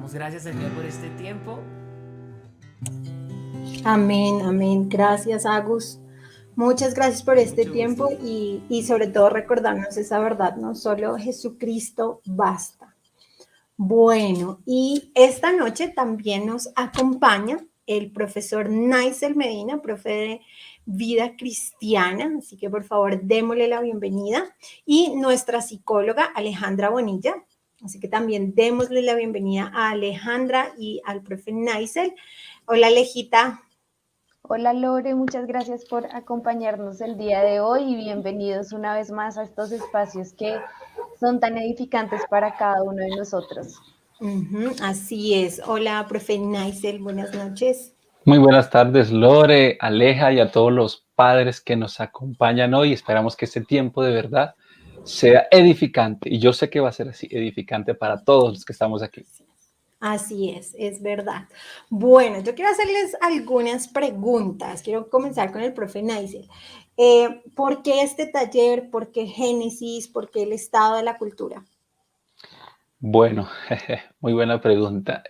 Damos gracias, Señor, por este tiempo. Amén, amén. Gracias, Agus. Muchas gracias por este Mucho tiempo gusto. y sobre todo recordarnos esa verdad, no solo Jesucristo basta. Bueno, y esta noche también nos acompaña el profesor Naisel Medina, profe de vida cristiana, así que por favor démosle la bienvenida, y nuestra psicóloga Alejandra Bonilla, así que también démosle la bienvenida a Alejandra y al profe Naisel. Hola Alejita. Hola Lore, muchas gracias por acompañarnos el día de hoy y bienvenidos una vez más a estos espacios que son tan edificantes para cada uno de nosotros. Así es. Hola, profe Naisel, buenas noches. Muy buenas tardes, Lore, Aleja y a todos los padres que nos acompañan hoy. Esperamos que este tiempo de verdad sea edificante. Y yo sé que va a ser así, edificante para todos los que estamos aquí. Así es verdad. Bueno, yo quiero hacerles algunas preguntas. Quiero comenzar con el profe Naisel. ¿Por qué este taller? ¿Por qué Génesis? ¿Por qué el estado de la cultura? Bueno, muy buena pregunta.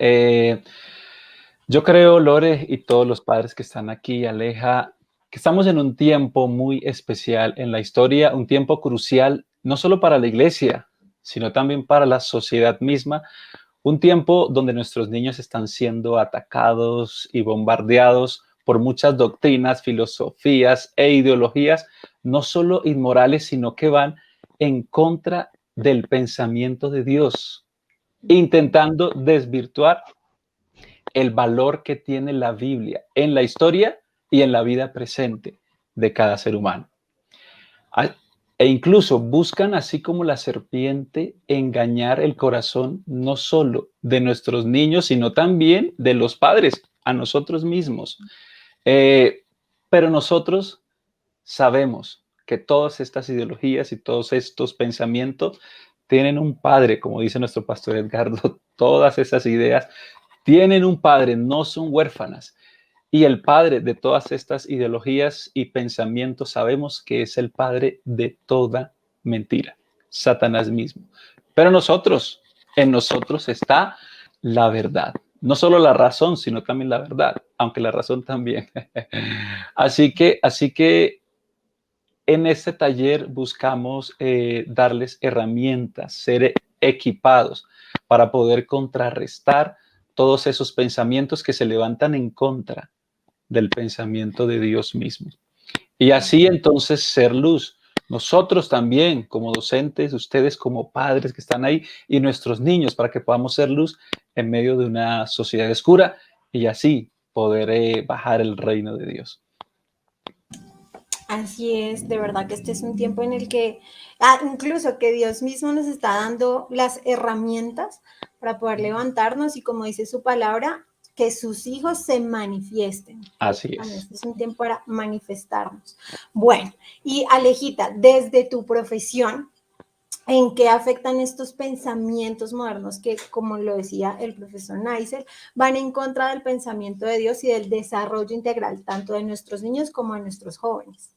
Yo creo, Lore, y todos los padres que están aquí, Aleja, que estamos en un tiempo muy especial en la historia, un tiempo crucial, no solo para la iglesia, sino también para la sociedad misma. Un tiempo donde nuestros niños están siendo atacados y bombardeados por muchas doctrinas, filosofías e ideologías, no solo inmorales, sino que van en contra del pensamiento de Dios, intentando desvirtuar el valor que tiene la Biblia en la historia y en la vida presente de cada ser humano. E incluso buscan, así como la serpiente, engañar el corazón no solo de nuestros niños, sino también de los padres, a nosotros mismos. Pero nosotros sabemos que todas estas ideologías y todos estos pensamientos tienen un padre, como dice nuestro pastor Edgardo, todas esas ideas tienen un padre, no son huérfanas. Y el padre de todas estas ideologías y pensamientos sabemos que es el padre de toda mentira, Satanás mismo. Pero nosotros, en nosotros está la verdad. No solo la razón, sino también la verdad, aunque la razón también. Así que en este taller buscamos darles herramientas, ser equipados para poder contrarrestar todos esos pensamientos que se levantan en contra del pensamiento de Dios mismo. Y así entonces ser luz. Nosotros también como docentes, ustedes como padres que están ahí y nuestros niños para que podamos ser luz en medio de una sociedad oscura y así poder bajar el reino de Dios. Así es, de verdad que este es un tiempo en el que, incluso que Dios mismo nos está dando las herramientas para poder levantarnos y como dice su palabra, que sus hijos se manifiesten. Así También es. este es un tiempo para manifestarnos. Bueno, y Alejita, desde tu profesión, ¿en qué afectan estos pensamientos modernos que, como lo decía el profesor Neisel, van en contra del pensamiento de Dios y del desarrollo integral tanto de nuestros niños como de nuestros jóvenes?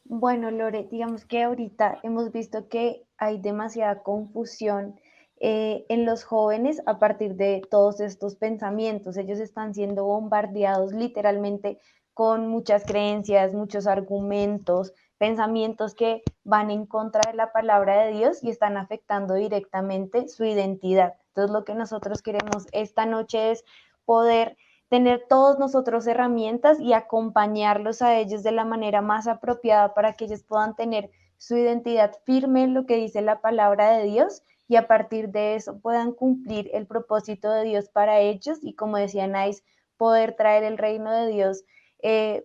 Bueno, Lore, digamos que ahorita hemos visto que hay demasiada confusión en los jóvenes a partir de todos estos pensamientos. Ellos están siendo bombardeados literalmente con muchas creencias, muchos argumentos, pensamientos que van en contra de la palabra de Dios y están afectando directamente su identidad. Entonces, lo que nosotros queremos esta noche es poder tener todos nosotros herramientas y acompañarlos a ellos de la manera más apropiada para que ellos puedan tener su identidad firme en lo que dice la palabra de Dios y a partir de eso puedan cumplir el propósito de Dios para ellos y como decía Nice, poder traer el reino de Dios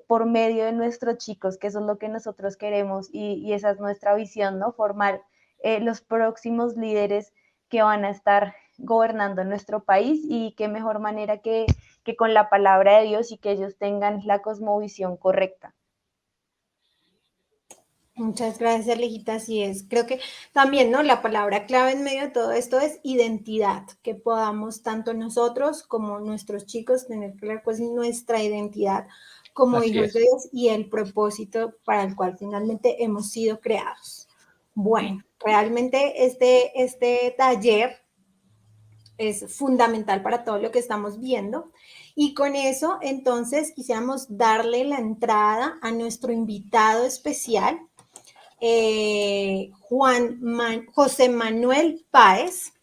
por medio de nuestros chicos, que eso es lo que nosotros queremos y esa es nuestra visión, ¿no? Formar los próximos líderes que van a estar gobernando nuestro país y qué mejor manera que con la palabra de Dios y que ellos tengan la cosmovisión correcta. Muchas gracias, Alejita. Así es. Creo que también, ¿no? La palabra clave en medio de todo esto es identidad, que podamos tanto nosotros como nuestros chicos tener claro pues nuestra identidad como Así hijos de es. Dios y el propósito para el cual finalmente hemos sido creados. Bueno, realmente este taller es fundamental para todo lo que estamos viendo. Y con eso, entonces, quisiéramos darle la entrada a nuestro invitado especial, José Manuel Páez.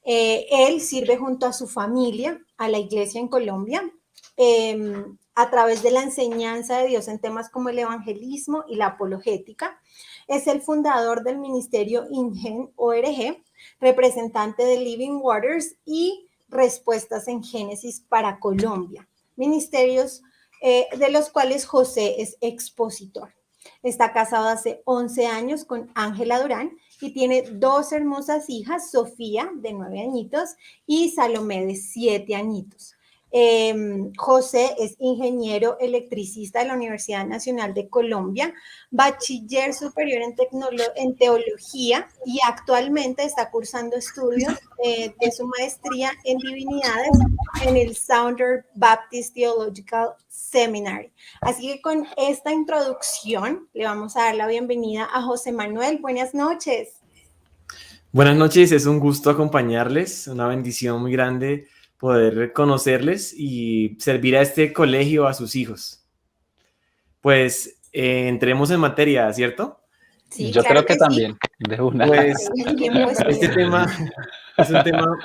Él sirve junto a su familia a la iglesia en Colombia a través de la enseñanza de Dios en temas como el evangelismo y la apologética. Es el fundador del ministerio INGEN ORG, representante de Living Waters y Respuestas en Génesis para Colombia, ministerios de los cuales José es expositor. Está casado hace 11 años con Ángela Durán y tiene 2 hermosas hijas, Sofía, de 9 añitos, y Salomé, de 7 añitos. José es ingeniero electricista de la Universidad Nacional de Colombia, bachiller superior en teología y actualmente está cursando estudios de su maestría en divinidades en el Southern Baptist Theological Seminary. Así que con esta introducción le vamos a dar la bienvenida a José Manuel. Buenas noches. Buenas noches, es un gusto acompañarles, una bendición muy grande poder conocerles y servir a este colegio, a sus hijos. Pues entremos en materia, ¿cierto? Sí, Yo claro creo que sí. también, de una. Pues Pues, este tema es un tema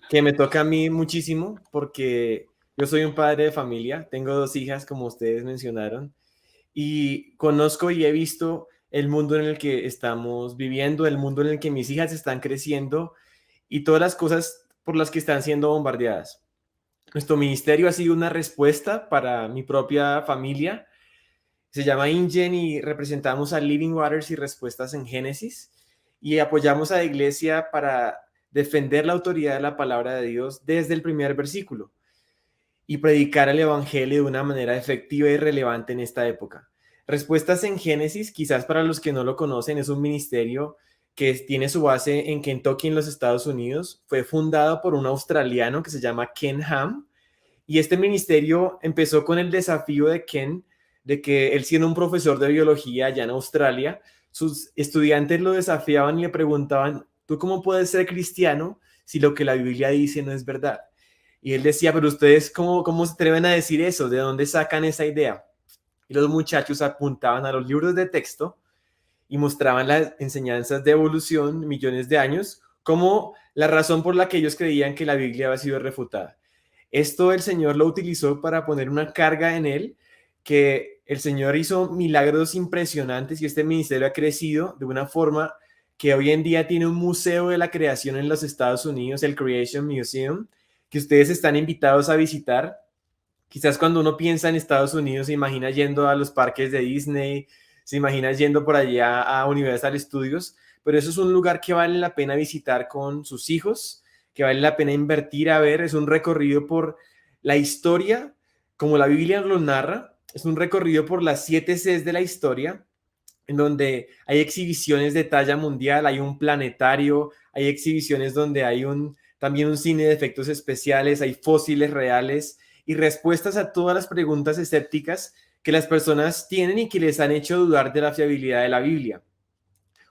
que me toca a mí muchísimo porque yo soy un padre de familia, tengo 2 hijas, como ustedes mencionaron, y conozco y he visto el mundo en el que estamos viviendo, el mundo en el que mis hijas están creciendo y todas las cosas por las que están siendo bombardeadas. Nuestro ministerio ha sido una respuesta para mi propia familia. Se llama INGEN y representamos a Living Waters y Respuestas en Génesis y apoyamos a la iglesia para defender la autoridad de la palabra de Dios desde el primer versículo y predicar el evangelio de una manera efectiva y relevante en esta época. Respuestas en Génesis, quizás para los que no lo conocen, es un ministerio que tiene su base en Kentucky, en los Estados Unidos. Fue fundado por un australiano que se llama Ken Ham, y este ministerio empezó con el desafío de Ken, de que él, siendo un profesor de biología allá en Australia, sus estudiantes lo desafiaban y le preguntaban: ¿tú cómo puedes ser cristiano si lo que la Biblia dice no es verdad? Y él decía: pero ustedes, ¿cómo se atreven a decir eso? ¿De dónde sacan esa idea? Y los muchachos apuntaban a los libros de texto y mostraban las enseñanzas de evolución millones de años como la razón por la que ellos creían que la Biblia había sido refutada. Esto el Señor lo utilizó para poner una carga en él, que el Señor hizo milagros impresionantes y este ministerio ha crecido de una forma que hoy en día tiene un museo de la creación en los Estados Unidos, el Creation Museum, que ustedes están invitados a visitar. Quizás cuando uno piensa en Estados Unidos se imagina yendo a los parques de Disney, se imagina yendo por allá a Universal Studios, pero eso es un lugar que vale la pena visitar con sus hijos, que vale la pena invertir a ver. Es un recorrido por la historia, como la Biblia lo narra, es un recorrido por las 7 Cs de la historia, en donde hay exhibiciones de talla mundial, hay un planetario, hay exhibiciones donde hay también un cine de efectos especiales, hay fósiles reales y respuestas a todas las preguntas escépticas que las personas tienen y que les han hecho dudar de la fiabilidad de la Biblia.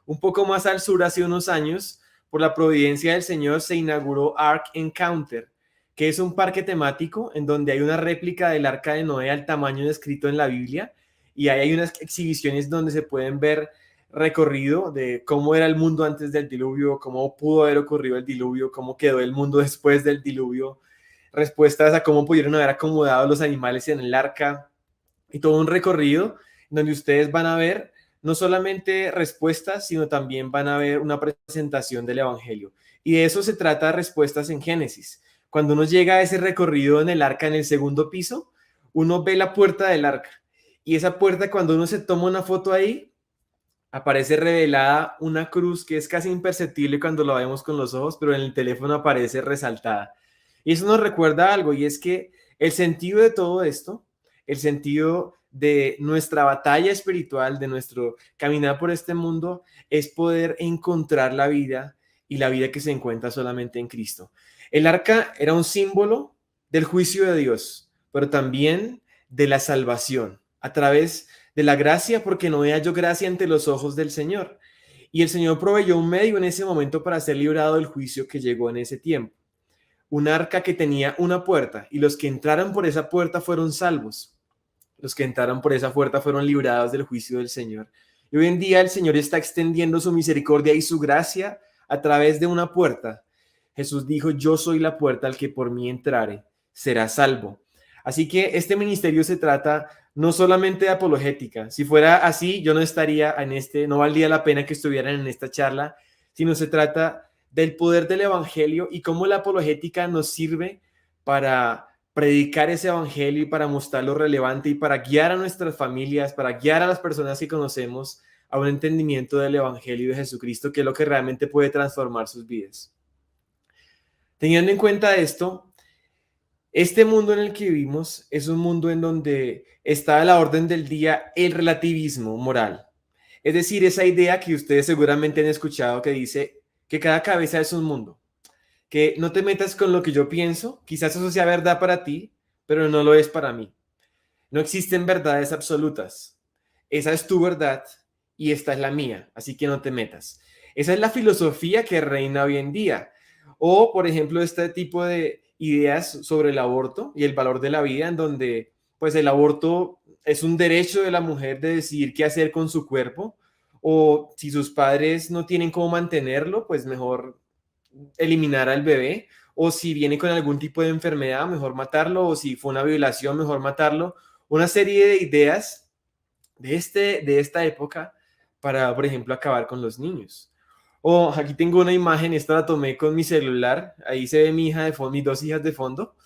Un poco más al sur, hace unos años, por la providencia del Señor, se inauguró Ark Encounter, que es un parque temático en donde hay una réplica del Arca de Noé al tamaño descrito en la Biblia, y ahí hay unas exhibiciones donde se pueden ver recorrido de cómo era el mundo antes del diluvio, cómo pudo haber ocurrido el diluvio, cómo quedó el mundo después del diluvio, respuestas a cómo pudieron haber acomodado los animales en el arca, y todo un recorrido donde ustedes van a ver no solamente respuestas, sino también van a ver una presentación del evangelio. Y de eso se trata Respuestas en Génesis. Cuando uno llega a ese recorrido en el arca, en el segundo piso, uno ve la puerta del arca. Y esa puerta, cuando uno se toma una foto ahí, aparece revelada una cruz que es casi imperceptible cuando la vemos con los ojos, pero en el teléfono aparece resaltada. Y eso nos recuerda algo, y es que el sentido de todo esto, el sentido de nuestra batalla espiritual, de nuestro caminar por este mundo, es poder encontrar la vida, y la vida que se encuentra solamente en Cristo. El arca era un símbolo del juicio de Dios, pero también de la salvación, a través de la gracia, porque Noé halló gracia ante los ojos del Señor. Y el Señor proveyó un medio en ese momento para ser librado del juicio que llegó en ese tiempo. un arca que tenía una puerta, y los que entraron por esa puerta fueron salvos. Los que entraron por esa puerta fueron librados del juicio del Señor. Y hoy en día el Señor está extendiendo su misericordia y su gracia a través de una puerta. Jesús dijo: yo soy la puerta, al que por mí entrare será salvo. Así que este ministerio se trata no solamente de apologética. Si fuera así, yo no estaría no valdría la pena que estuvieran en esta charla, sino se trata del poder del evangelio y cómo la apologética nos sirve para predicar ese evangelio y para mostrarlo relevante y para guiar a nuestras familias, para guiar a las personas que conocemos a un entendimiento del evangelio de Jesucristo, que es lo que realmente puede transformar sus vidas. Teniendo en cuenta esto, este mundo en el que vivimos es un mundo en donde está a la orden del día el relativismo moral. Es decir, esa idea que ustedes seguramente han escuchado que dice que cada cabeza es un mundo, que no te metas con lo que yo pienso, quizás eso sea verdad para ti, pero no lo es para mí. No existen verdades absolutas. Esa es tu verdad y esta es la mía, así que no te metas. Esa es la filosofía que reina hoy en día. O, por ejemplo, este tipo de ideas sobre el aborto y el valor de la vida, en donde pues el aborto es un derecho de la mujer de decidir qué hacer con su cuerpo, o si sus padres no tienen cómo mantenerlo, pues mejor eliminar al bebé, o si viene con algún tipo de enfermedad, mejor matarlo, o si fue una violación, mejor matarlo. Una serie de ideas de esta época para, por ejemplo, acabar con los niños. O aquí tengo una imagen, esta la tomé con mi celular, ahí se ve mi hija de fondo, mis dos hijas de fondo,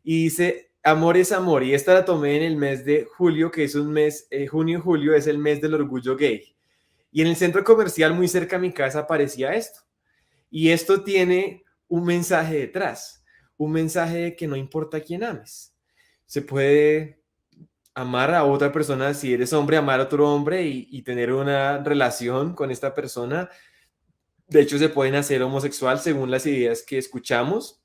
y dice: amor es amor, y esta la tomé en el mes de julio, que es un mes, junio y julio es el mes del orgullo gay. Y en el centro comercial muy cerca a mi casa aparecía esto. Y esto tiene un mensaje detrás, un mensaje de que no importa a quién ames. Se puede amar a otra persona, si eres hombre, amar a otro hombre y tener una relación con esta persona. De hecho, se pueden hacer homosexual según las ideas que escuchamos,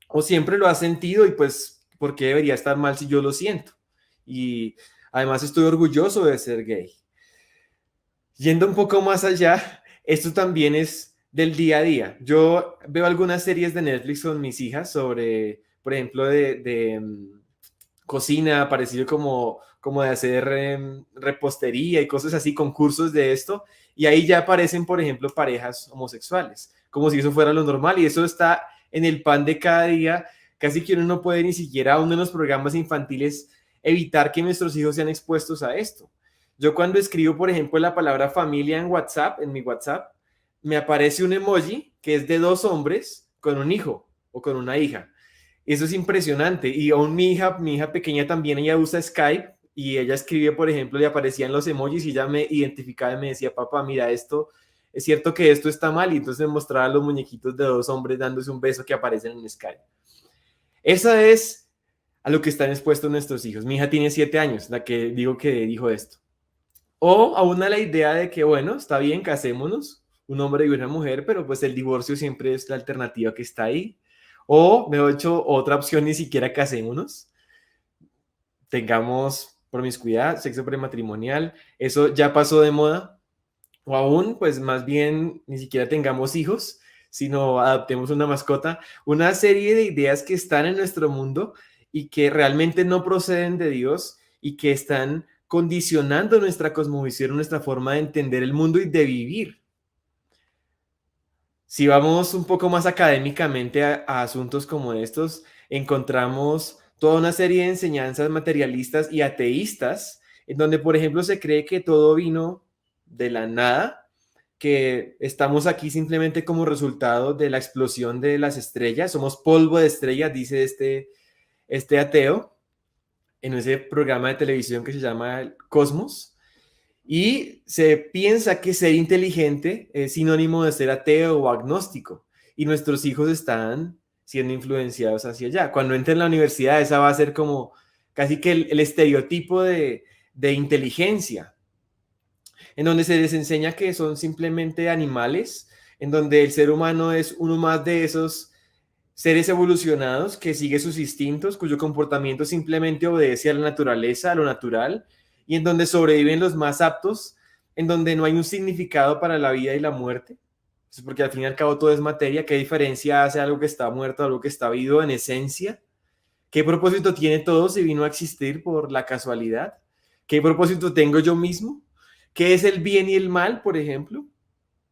o siempre lo has sentido y pues, ¿por qué debería estar mal si yo lo siento? Y además estoy orgulloso de ser gay. Yendo un poco más allá, esto también es del día a día. Yo veo algunas series de Netflix con mis hijas sobre, por ejemplo, de cocina, parecido como de hacer repostería y cosas así, concursos de esto, y ahí ya aparecen, por ejemplo, parejas homosexuales, como si eso fuera lo normal, y eso está en el pan de cada día. Casi que uno no puede ni siquiera, aún en los programas infantiles, evitar que nuestros hijos sean expuestos a esto. Yo cuando escribo, por ejemplo, la palabra familia en WhatsApp, en mi WhatsApp, me aparece un emoji que es de dos hombres con un hijo o con una hija. Eso es impresionante. Y aún mi hija pequeña también, ella usa Skype y ella escribe, por ejemplo, le aparecían los emojis y ella me identificaba y me decía: papá, mira, esto, es cierto que esto está mal. Y entonces me mostraba los muñequitos de dos hombres dándose un beso que aparecen en Skype. Esa es a lo que están expuestos nuestros hijos. Mi hija tiene 7 años, la que digo que dijo esto. O aún a la idea de que, bueno, está bien, casémonos, un hombre y una mujer, pero pues el divorcio siempre es la alternativa que está ahí. O, mejor dicho, otra opción, ni siquiera casémonos, tengamos promiscuidad, sexo prematrimonial, eso ya pasó de moda. O aún, pues más bien, ni siquiera tengamos hijos, sino adoptemos una mascota. Una serie de ideas que están en nuestro mundo y que realmente no proceden de Dios y que están condicionando nuestra cosmovisión, nuestra forma de entender el mundo y de vivir. Si vamos un poco más académicamente a asuntos como estos, encontramos toda una serie de enseñanzas materialistas y ateístas, en donde, por ejemplo, se cree que todo vino de la nada, que estamos aquí simplemente como resultado de la explosión de las estrellas, somos polvo de estrellas, dice este ateo, en ese programa de televisión que se llama Cosmos, y se piensa que ser inteligente es sinónimo de ser ateo o agnóstico, y nuestros hijos están siendo influenciados hacia allá. Cuando entren a la universidad, esa va a ser como casi que el estereotipo de inteligencia, en donde se les enseña que son simplemente animales, en donde el ser humano es uno más de esos seres evolucionados que sigue sus instintos, cuyo comportamiento simplemente obedece a la naturaleza, a lo natural, y en donde sobreviven los más aptos, en donde no hay un significado para la vida y la muerte, Es porque al fin y al cabo todo es materia. ¿Qué diferencia hace algo que está muerto, algo que está vivo en esencia? ¿Qué propósito tiene todo si vino a existir por la casualidad? ¿Qué propósito tengo yo mismo? ¿Qué es el bien y el mal, por ejemplo?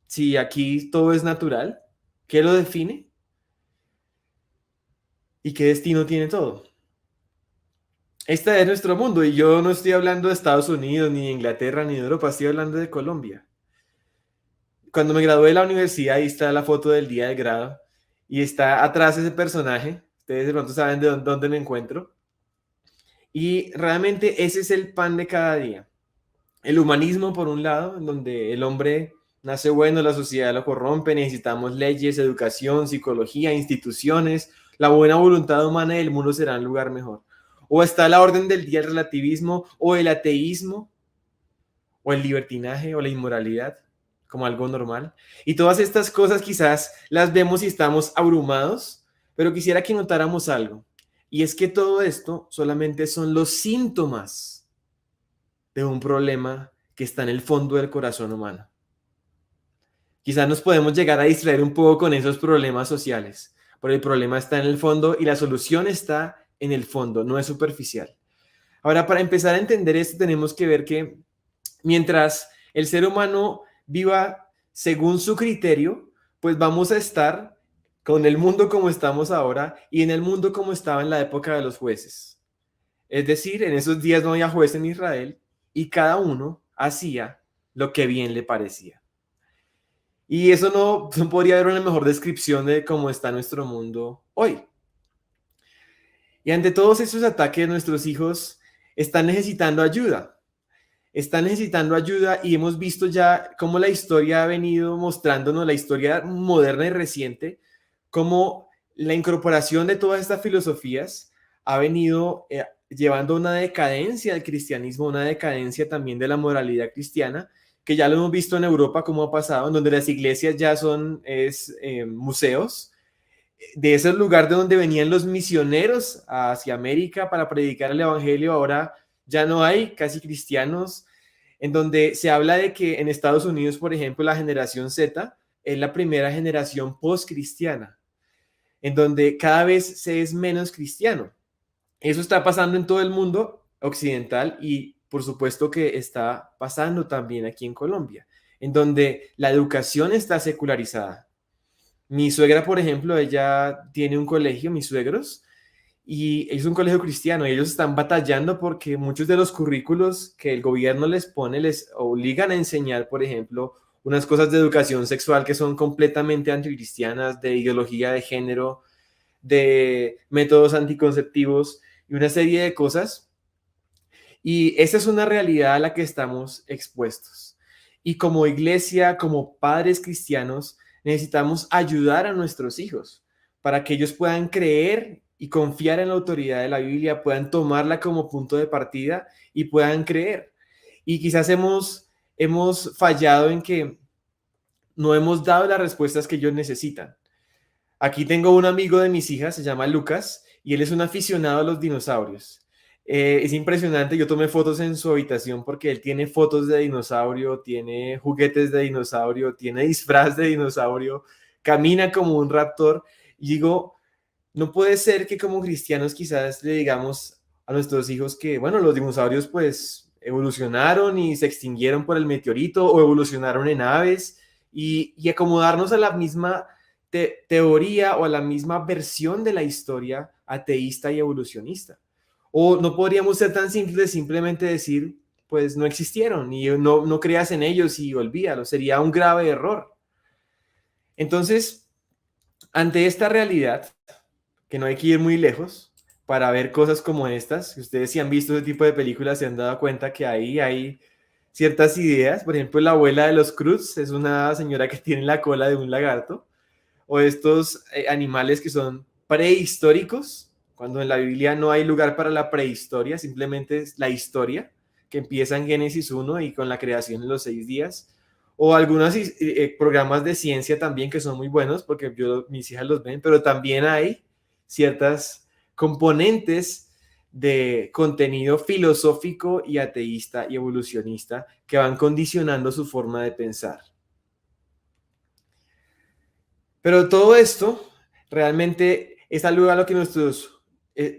Si aquí todo es natural, ¿qué lo define? ¿Y qué destino tiene todo? Este es nuestro mundo y yo no estoy hablando de Estados Unidos, ni de Inglaterra, ni de Europa, estoy hablando de Colombia. Cuando me gradué de la universidad, ahí está la foto del día del grado y está atrás ese personaje. Ustedes de pronto saben de dónde me encuentro. Y realmente ese es el pan de cada día. El humanismo, por un lado, en donde el hombre nace bueno, la sociedad lo corrompe, necesitamos leyes, educación, psicología, instituciones, la buena voluntad humana y el mundo será un lugar mejor. O está la orden del día, el relativismo, o el ateísmo, o el libertinaje, o la inmoralidad, como algo normal. Y todas estas cosas quizás las vemos y estamos abrumados, pero quisiera que notáramos algo. Y es que todo esto solamente son los síntomas de un problema que está en el fondo del corazón humano. Quizás nos podemos llegar a distraer un poco con esos problemas sociales, pero el problema está en el fondo y la solución está en el fondo, no es superficial. Ahora, para empezar a entender esto, tenemos que ver que mientras el ser humano viva según su criterio, pues vamos a estar con el mundo como estamos ahora y en el mundo como estaba en la época de los jueces. Es decir, en esos días no había juez en Israel y cada uno hacía lo que bien le parecía. Y eso no podría haber una mejor descripción de cómo está nuestro mundo hoy. Y ante todos esos ataques, nuestros hijos están necesitando ayuda. Están necesitando ayuda y hemos visto ya cómo la historia ha venido mostrándonos, la historia moderna y reciente, cómo la incorporación de todas estas filosofías ha venido llevando a una decadencia del cristianismo, una decadencia también de la moralidad cristiana, que ya lo hemos visto en Europa cómo ha pasado, en donde las iglesias ya son museos, de ese lugar de donde venían los misioneros hacia América para predicar el evangelio, ahora ya no hay casi cristianos, en donde se habla de que en Estados Unidos, por ejemplo, la generación Z es la primera generación post-cristiana, en donde cada vez se es menos cristiano. Eso está pasando en todo el mundo occidental y por supuesto que está pasando también aquí en Colombia, en donde la educación está secularizada. Mi suegra, por ejemplo, ella tiene un colegio, mis suegros, y es un colegio cristiano y ellos están batallando porque muchos de los currículos que el gobierno les pone les obligan a enseñar, por ejemplo, unas cosas de educación sexual que son completamente anticristianas, de ideología de género, de métodos anticonceptivos y una serie de cosas. Y esa es una realidad a la que estamos expuestos. Y como iglesia, como padres cristianos, necesitamos ayudar a nuestros hijos para que ellos puedan creer y confiar en la autoridad de la Biblia, puedan tomarla como punto de partida y puedan creer. Y quizás hemos fallado en que no hemos dado las respuestas que ellos necesitan. Aquí tengo un amigo de mis hijas, se llama Lucas, y él es un aficionado a los dinosaurios. Es impresionante, yo tomé fotos en su habitación porque él tiene fotos de dinosaurio, tiene juguetes de dinosaurio, tiene disfraz de dinosaurio, camina como un raptor. Y digo, no puede ser que como cristianos quizás le digamos a nuestros hijos que, bueno, los dinosaurios pues evolucionaron y se extinguieron por el meteorito o evolucionaron en aves y acomodarnos a la misma teoría o a la misma versión de la historia ateísta y evolucionista. O no podríamos ser tan simples de simplemente decir, pues no existieron y no creas en ellos y olvídalo, sería un grave error. Entonces, ante esta realidad, que no hay que ir muy lejos para ver cosas como estas, que ustedes si han visto ese tipo de películas se han dado cuenta que ahí hay ciertas ideas, por ejemplo, la abuela de los Cruz es una señora que tiene la cola de un lagarto, o estos animales que son prehistóricos, cuando en la Biblia no hay lugar para la prehistoria, simplemente es la historia, que empieza en Génesis 1 y con la creación en los 6 días, o algunos programas de ciencia también que son muy buenos, porque mis hijas los ven, pero también hay ciertas componentes de contenido filosófico y ateísta y evolucionista que van condicionando su forma de pensar. Pero todo esto realmente es algo a lo que nuestros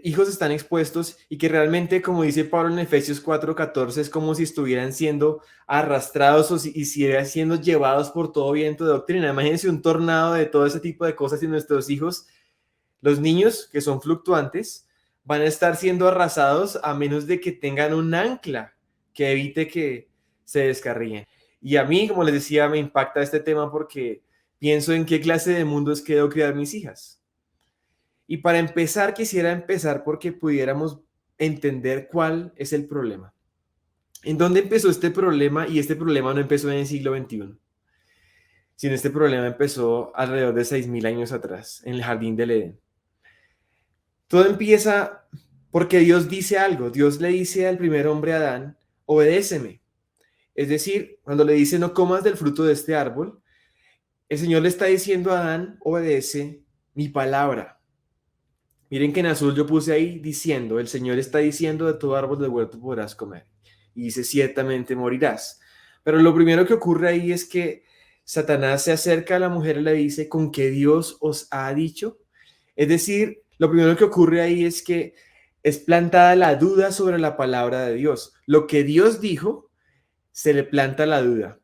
hijos están expuestos y que realmente, como dice Pablo en Efesios 4:14, es como si estuvieran siendo arrastrados y estuvieran siendo llevados por todo viento de doctrina. Imagínense un tornado de todo ese tipo de cosas y nuestros hijos, los niños que son fluctuantes, van a estar siendo arrasados a menos de que tengan un ancla que evite que se descarríen. Y a mí, como les decía, me impacta este tema porque pienso en qué clase de mundos quiero criar mis hijas. Y para empezar, quisiera empezar porque pudiéramos entender cuál es el problema. ¿En dónde empezó este problema? Y este problema no empezó en el siglo XXI, sino este problema empezó alrededor de 6.000 años atrás, en el jardín del Edén. Todo empieza porque Dios dice algo. Dios le dice al primer hombre Adán, obedéceme. Es decir, cuando le dice no comas del fruto de este árbol, el Señor le está diciendo a Adán, obedece mi palabra. Miren que en azul yo puse ahí diciendo, el Señor está diciendo de todo árbol del huerto podrás comer. Y dice, ciertamente morirás. Pero lo primero que ocurre ahí es que Satanás se acerca a la mujer y le dice, ¿con qué Dios os ha dicho? Es decir, lo primero que ocurre ahí es que es plantada la duda sobre la palabra de Dios. Lo que Dios dijo, se le planta la duda.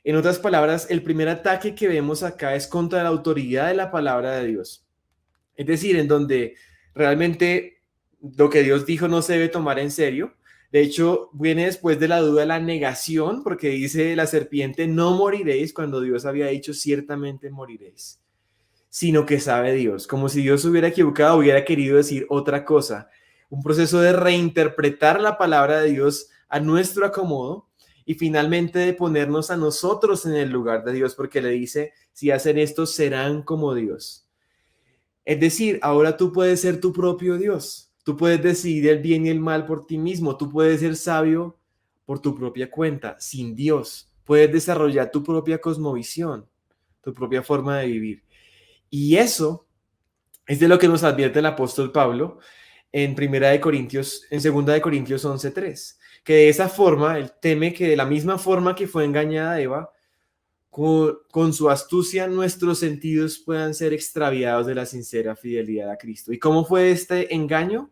En otras palabras, el primer ataque que vemos acá es contra la autoridad de la palabra de Dios. Es decir, en donde realmente lo que Dios dijo no se debe tomar en serio. De hecho, viene después de la duda la negación, porque dice la serpiente, no moriréis, cuando Dios había dicho, ciertamente moriréis. Sino que sabe Dios, como si Dios hubiera equivocado, hubiera querido decir otra cosa. Un proceso de reinterpretar la palabra de Dios a nuestro acomodo y finalmente de ponernos a nosotros en el lugar de Dios, porque le dice, si hacen esto, serán como Dios. Es decir, ahora tú puedes ser tu propio Dios. Tú puedes decidir el bien y el mal por ti mismo. Tú puedes ser sabio por tu propia cuenta, sin Dios. Puedes desarrollar tu propia cosmovisión, tu propia forma de vivir. Y eso es de lo que nos advierte el apóstol Pablo en 2 de Corintios 11:3, que de esa forma, él teme que de la misma forma que fue engañada Eva, con su astucia nuestros sentidos puedan ser extraviados de la sincera fidelidad a Cristo. ¿Y cómo fue este engaño?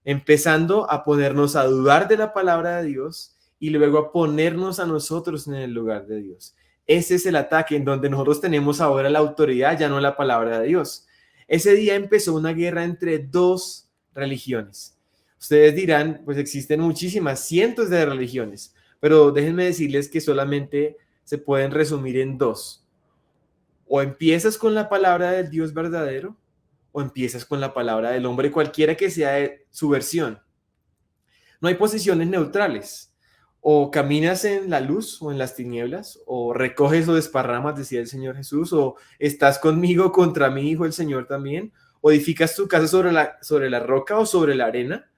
Empezando a ponernos a dudar de la palabra de Dios y luego a ponernos a nosotros en el lugar de Dios. Ese es el ataque en donde nosotros tenemos ahora la autoridad, ya no la palabra de Dios. Ese día empezó una guerra entre dos religiones. Ustedes dirán, pues existen muchísimas, cientos de religiones, pero déjenme decirles que solamente se pueden resumir en dos. O empiezas con la palabra del Dios verdadero, o empiezas con la palabra del hombre, cualquiera que sea su versión. No hay posiciones neutrales. O caminas en la luz o en las tinieblas, o recoges o desparramas, decía el Señor Jesús, o estás conmigo contra mí, dijo el Señor también, o edificas tu casa sobre la roca o sobre la arena,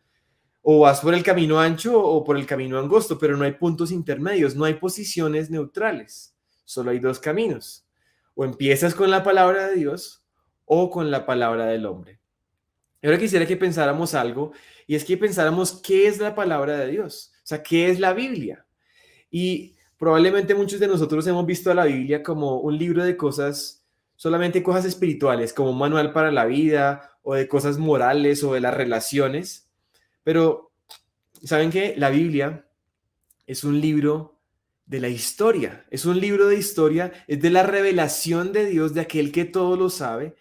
o vas por el camino ancho o por el camino angosto, pero no hay puntos intermedios, no hay posiciones neutrales, solo hay dos caminos. O empiezas con la palabra de Dios o con la palabra del hombre. Y ahora quisiera que pensáramos algo, y es que pensáramos qué es la palabra de Dios, o sea, qué es la Biblia. Y probablemente muchos de nosotros hemos visto a la Biblia como un libro de cosas, solamente cosas espirituales, como un manual para la vida, o de cosas morales, o de las relaciones. Pero, ¿saben qué? La Biblia es un libro de la historia, es un libro de historia, es de la revelación de Dios, de aquel que todo lo sabe,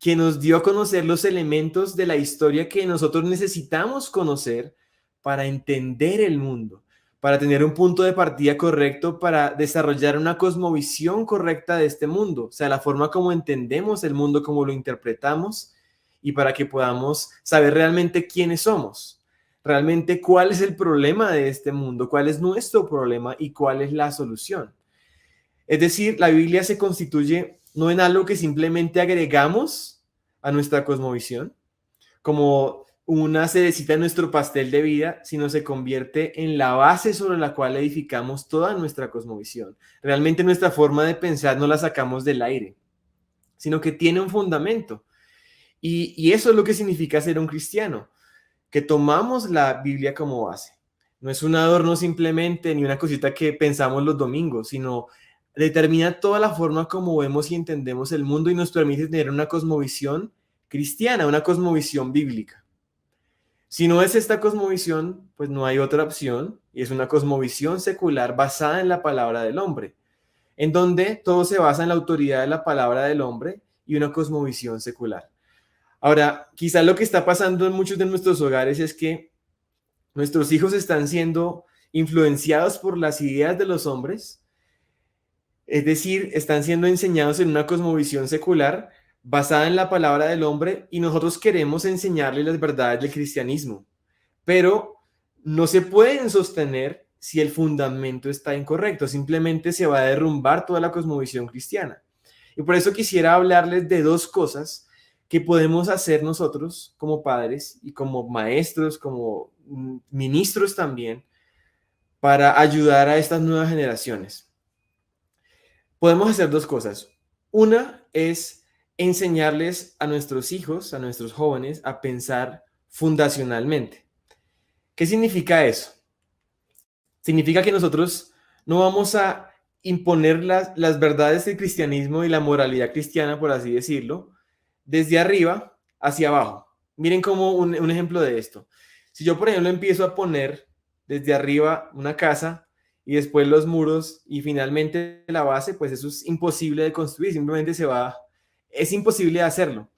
que nos dio a conocer los elementos de la historia que nosotros necesitamos conocer para entender el mundo, para tener un punto de partida correcto, para desarrollar una cosmovisión correcta de este mundo, o sea, la forma como entendemos el mundo, como lo interpretamos, y para que podamos saber realmente quiénes somos, realmente cuál es el problema de este mundo, cuál es nuestro problema y cuál es la solución. Es decir, la Biblia se constituye no en algo que simplemente agregamos a nuestra cosmovisión, como una cerecita en nuestro pastel de vida, sino se convierte en la base sobre la cual edificamos toda nuestra cosmovisión. Realmente nuestra forma de pensar no la sacamos del aire, sino que tiene un fundamento. Y eso es lo que significa ser un cristiano, que tomamos la Biblia como base. No es un adorno simplemente, ni una cosita que pensamos los domingos, sino determina toda la forma como vemos y entendemos el mundo y nos permite tener una cosmovisión cristiana, una cosmovisión bíblica. Si no es esta cosmovisión, pues no hay otra opción, y es una cosmovisión secular basada en la palabra del hombre, en donde todo se basa en la autoridad de la palabra del hombre y una cosmovisión secular. Ahora, quizás lo que está pasando en muchos de nuestros hogares es que nuestros hijos están siendo influenciados por las ideas de los hombres, es decir, están siendo enseñados en una cosmovisión secular basada en la palabra del hombre y nosotros queremos enseñarles las verdades del cristianismo, pero no se pueden sostener si el fundamento está incorrecto, simplemente se va a derrumbar toda la cosmovisión cristiana. Y por eso quisiera hablarles de dos cosas que podemos hacer nosotros como padres y como maestros, como ministros también, para ayudar a estas nuevas generaciones. Podemos hacer dos cosas. Una es enseñarles a nuestros hijos, a nuestros jóvenes, a pensar fundacionalmente. ¿Qué significa eso? Significa que nosotros no vamos a imponer las verdades del cristianismo y la moralidad cristiana, por así decirlo, desde arriba hacia abajo. Miren como un ejemplo de esto. Si yo, por ejemplo, empiezo a poner desde arriba una casa y después los muros y finalmente la base, pues eso es imposible de construir, simplemente es imposible de hacerlo.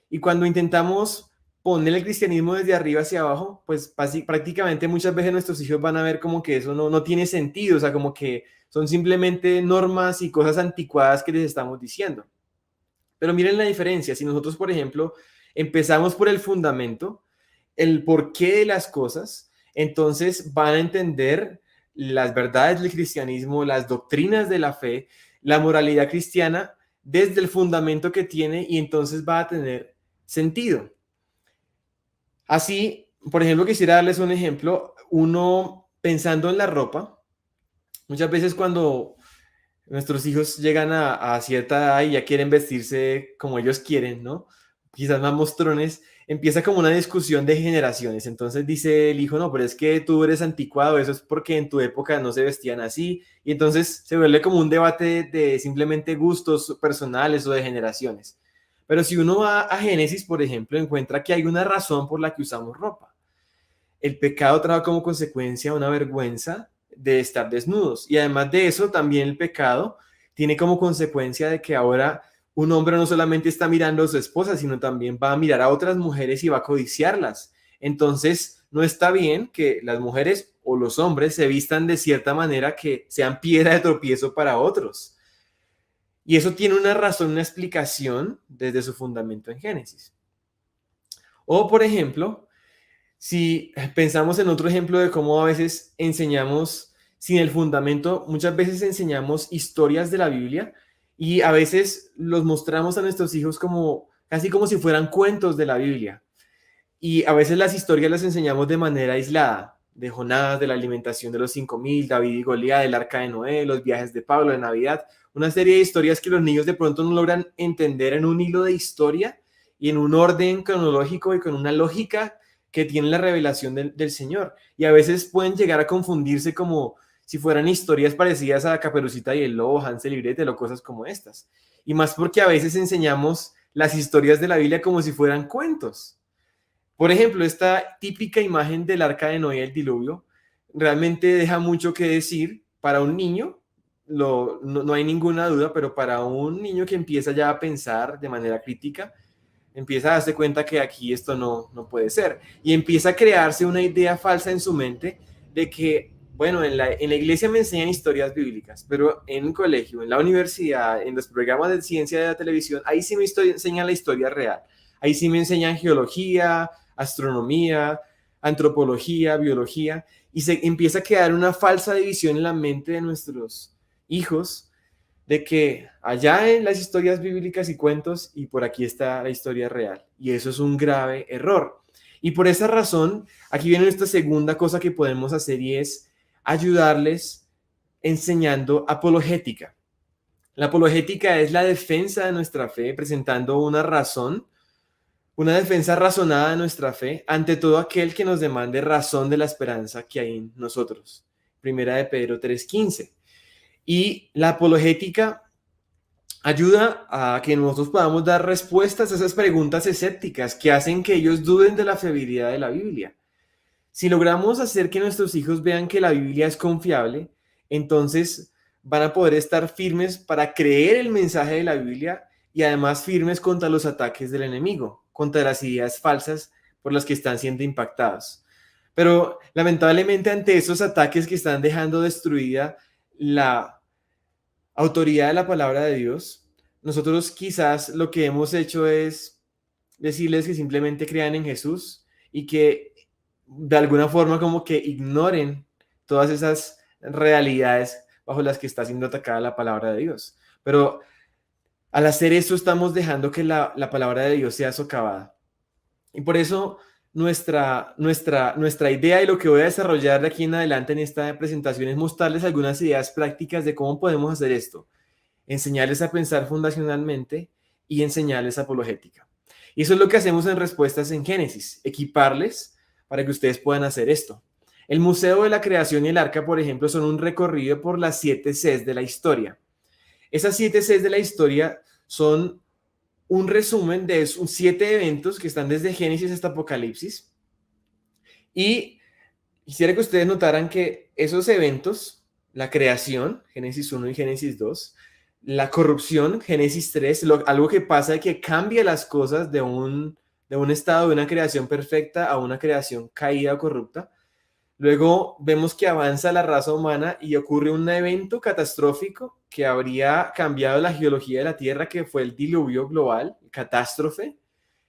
Y cuando intentamos poner el cristianismo desde arriba hacia abajo, pues prácticamente muchas veces nuestros hijos van a ver como que eso no tiene sentido, o sea, como que son simplemente normas y cosas anticuadas que les estamos diciendo. Pero miren la diferencia, si nosotros, por ejemplo, empezamos por el fundamento, el porqué de las cosas, entonces van a entender las verdades del cristianismo, las doctrinas de la fe, la moralidad cristiana desde el fundamento que tiene y entonces va a tener sentido. Así, por ejemplo, quisiera darles un ejemplo, uno pensando en la ropa, muchas veces cuando nuestros hijos llegan a cierta edad y ya quieren vestirse como ellos quieren, ¿no? Quizás más mostrones, empieza como una discusión de generaciones. Entonces dice el hijo, no, pero es que tú eres anticuado, eso es porque en tu época no se vestían así. Y entonces se vuelve como un debate de simplemente gustos personales o de generaciones. Pero si uno va a Génesis, por ejemplo, encuentra que hay una razón por la que usamos ropa. El pecado trajo como consecuencia una vergüenza de estar desnudos. Y además de eso, también el pecado tiene como consecuencia de que ahora un hombre no solamente está mirando a su esposa, sino también va a mirar a otras mujeres y va a codiciarlas. Entonces, no está bien que las mujeres o los hombres se vistan de cierta manera que sean piedra de tropiezo para otros. Y eso tiene una razón, una explicación desde su fundamento en Génesis. O, por ejemplo, si pensamos en otro ejemplo de cómo a veces enseñamos sin el fundamento, muchas veces enseñamos historias de la Biblia y a veces los mostramos a nuestros hijos como casi como si fueran cuentos de la Biblia. Y a veces las historias las enseñamos de manera aislada, de Jonás, de la alimentación de los 5,000, David y Goliat, del arca de Noé, los viajes de Pablo, de Navidad, una serie de historias que los niños de pronto no logran entender en un hilo de historia y en un orden cronológico y con una lógica que tiene la revelación del Señor. Y a veces pueden llegar a confundirse como si fueran historias parecidas a Caperucita y el Lobo, Hansel y Gretel o cosas como estas. Y más porque a veces enseñamos las historias de la Biblia como si fueran cuentos. Por ejemplo, esta típica imagen del arca de Noé y el diluvio realmente deja mucho que decir para un niño, no hay ninguna duda, pero para un niño que empieza ya a pensar de manera crítica, empieza a darse cuenta que aquí esto no puede ser. Y empieza a crearse una idea falsa en su mente de que, bueno, en la iglesia me enseñan historias bíblicas, pero en un colegio, en la universidad, en los programas de ciencia de la televisión, ahí sí me enseñan la historia real. Ahí sí me enseñan geología, astronomía, antropología, biología, y se empieza a crear una falsa división en la mente de nuestros hijos de que allá en las historias bíblicas y cuentos y por aquí está la historia real. Y eso es un grave error. Y por esa razón, aquí viene esta segunda cosa que podemos hacer y es ayudarles enseñando apologética. La apologética es la defensa de nuestra fe, presentando una razón, una defensa razonada de nuestra fe ante todo aquel que nos demande razón de la esperanza que hay en nosotros. Primera de Pedro 3:15. Y la apologética ayuda a que nosotros podamos dar respuestas a esas preguntas escépticas que hacen que ellos duden de la fiabilidad de la Biblia. Si logramos hacer que nuestros hijos vean que la Biblia es confiable, entonces van a poder estar firmes para creer el mensaje de la Biblia y además firmes contra los ataques del enemigo, contra las ideas falsas por las que están siendo impactados. Pero lamentablemente ante esos ataques que están dejando destruida la autoridad de la palabra de Dios, nosotros quizás lo que hemos hecho es decirles que simplemente crean en Jesús y que de alguna forma como que ignoren todas esas realidades bajo las que está siendo atacada la palabra de Dios. Pero al hacer esto estamos dejando que la palabra de Dios sea socavada. Y por eso nuestra idea y lo que voy a desarrollar de aquí en adelante en esta presentación es mostrarles algunas ideas prácticas de cómo podemos hacer esto. Enseñarles a pensar fundacionalmente y enseñarles apologética. Y eso es lo que hacemos en Respuestas en Génesis, equiparles para que ustedes puedan hacer esto. El Museo de la Creación y el Arca, por ejemplo, son un recorrido por las 7 Cs de la historia. Esas 7 Cs de la historia son un resumen de 7 eventos que están desde Génesis hasta Apocalipsis. Y quisiera que ustedes notaran que esos eventos, la creación, Génesis 1 y Génesis 2, la corrupción, Génesis 3, algo que pasa que cambia las cosas de un estado de una creación perfecta a una creación caída o corrupta. Luego vemos que avanza la raza humana y ocurre un evento catastrófico que habría cambiado la geología de la Tierra, que fue el diluvio global, catástrofe,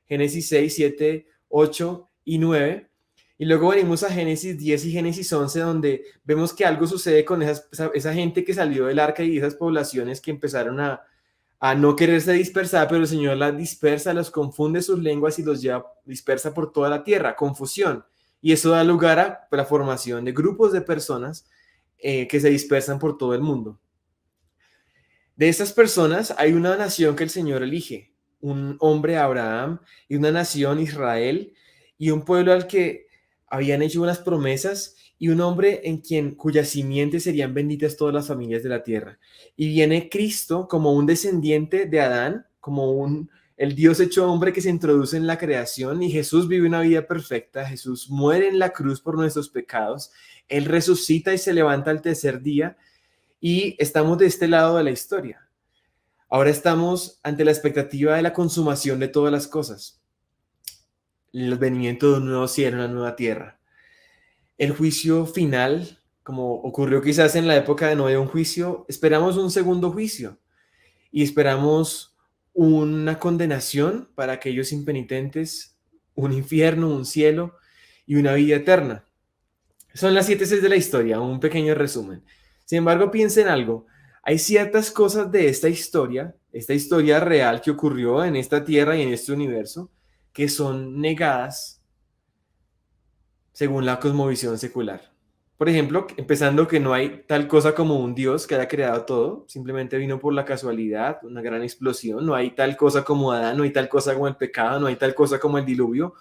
Génesis 6, 7, 8 y 9. Y luego venimos a Génesis 10 y Génesis 11, donde vemos que algo sucede con esa gente que salió del arca y esas poblaciones que empezaron a no quererse dispersar, pero el Señor las dispersa, los confunde sus lenguas y los lleva dispersa por toda la tierra, confusión. Y eso da lugar a la formación de grupos de personas que se dispersan por todo el mundo. De estas personas hay una nación que el Señor elige, un hombre Abraham y una nación Israel y un pueblo al que habían hecho unas promesas y un hombre cuya simiente serían benditas todas las familias de la tierra. Y viene Cristo como un descendiente de Adán, como el Dios hecho hombre que se introduce en la creación, y Jesús vive una vida perfecta. Jesús muere en la cruz por nuestros pecados. Él resucita y se levanta al tercer día y estamos de este lado de la historia. Ahora estamos ante la expectativa de la consumación de todas las cosas. El advenimiento de un nuevo cielo, una nueva tierra. El juicio final, como ocurrió quizás en la época de Noé, un juicio, esperamos un segundo juicio y esperamos una condenación para aquellos impenitentes, un infierno, un cielo y una vida eterna. Son las 7 Cs de la historia, un pequeño resumen. Sin embargo, piensen algo. Hay ciertas cosas de esta historia real que ocurrió en esta tierra y en este universo, que son negadas según la cosmovisión secular. Por ejemplo, empezando que no hay tal cosa como un Dios que haya creado todo, simplemente vino por la casualidad, una gran explosión. No hay tal cosa como Adán, no hay tal cosa como el pecado, no hay tal cosa como el diluvio,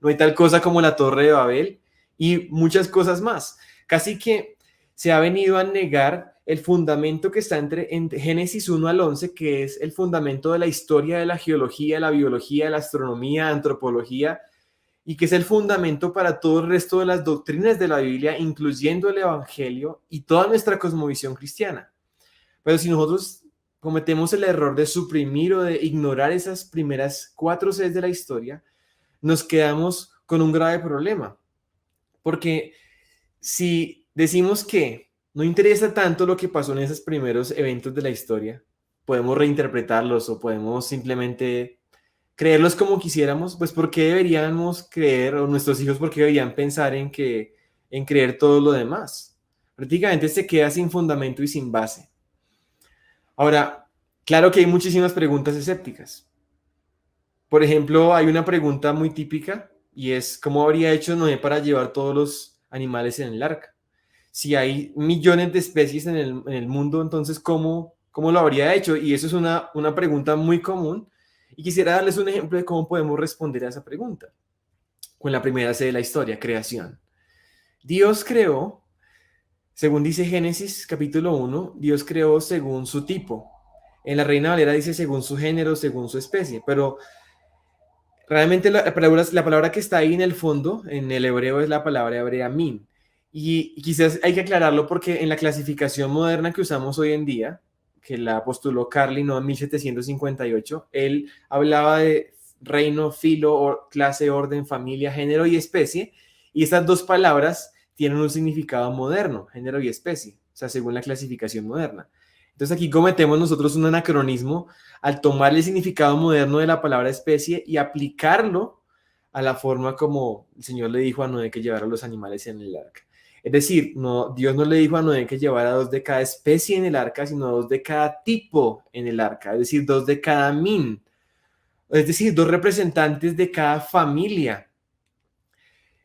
no hay tal cosa como la Torre de Babel y muchas cosas más. Casi que se ha venido a negar el fundamento que está en Génesis 1 al 11, que es el fundamento de la historia de la geología, de la biología, de la astronomía, antropología, y que es el fundamento para todo el resto de las doctrinas de la Biblia, incluyendo el Evangelio y toda nuestra cosmovisión cristiana. Pero si nosotros cometemos el error de suprimir o de ignorar esas primeras 4 Cs de la historia, nos quedamos con un grave problema. Porque si decimos que no interesa tanto lo que pasó en esos primeros eventos de la historia, podemos reinterpretarlos o podemos simplemente creerlos como quisiéramos, pues ¿por qué deberíamos creer, o nuestros hijos por qué deberían pensar en creer todo lo demás? Prácticamente se queda sin fundamento y sin base. Ahora, claro que hay muchísimas preguntas escépticas. Por ejemplo, hay una pregunta muy típica y es ¿cómo habría hecho Noé para llevar todos los animales en el arca? Si hay millones de especies en el mundo, entonces ¿cómo lo habría hecho? Y eso es una pregunta muy común. Y quisiera darles un ejemplo de cómo podemos responder a esa pregunta. Con la primera C de la historia, creación. Dios creó Según dice Génesis capítulo 1, Dios creó según su tipo. En la Reina Valera dice según su género, según su especie, pero realmente la palabra que está ahí en el fondo, en el hebreo, es la palabra hebrea min. Y quizás hay que aclararlo porque en la clasificación moderna que usamos hoy en día, que la postuló Carlin en 1758, él hablaba de reino, filo, clase, orden, familia, género y especie, y estas dos palabras tienen un significado moderno, género y especie, o sea, según la clasificación moderna. Entonces aquí cometemos nosotros un anacronismo al tomar el significado moderno de la palabra especie y aplicarlo a la forma como el Señor le dijo a Noé que llevara los animales en el arca. Es decir, no, Dios no le dijo a Noé que llevara 2 de cada especie en el arca, sino 2 de cada tipo en el arca, es decir, 2 de cada min, es decir, 2 representantes de cada familia.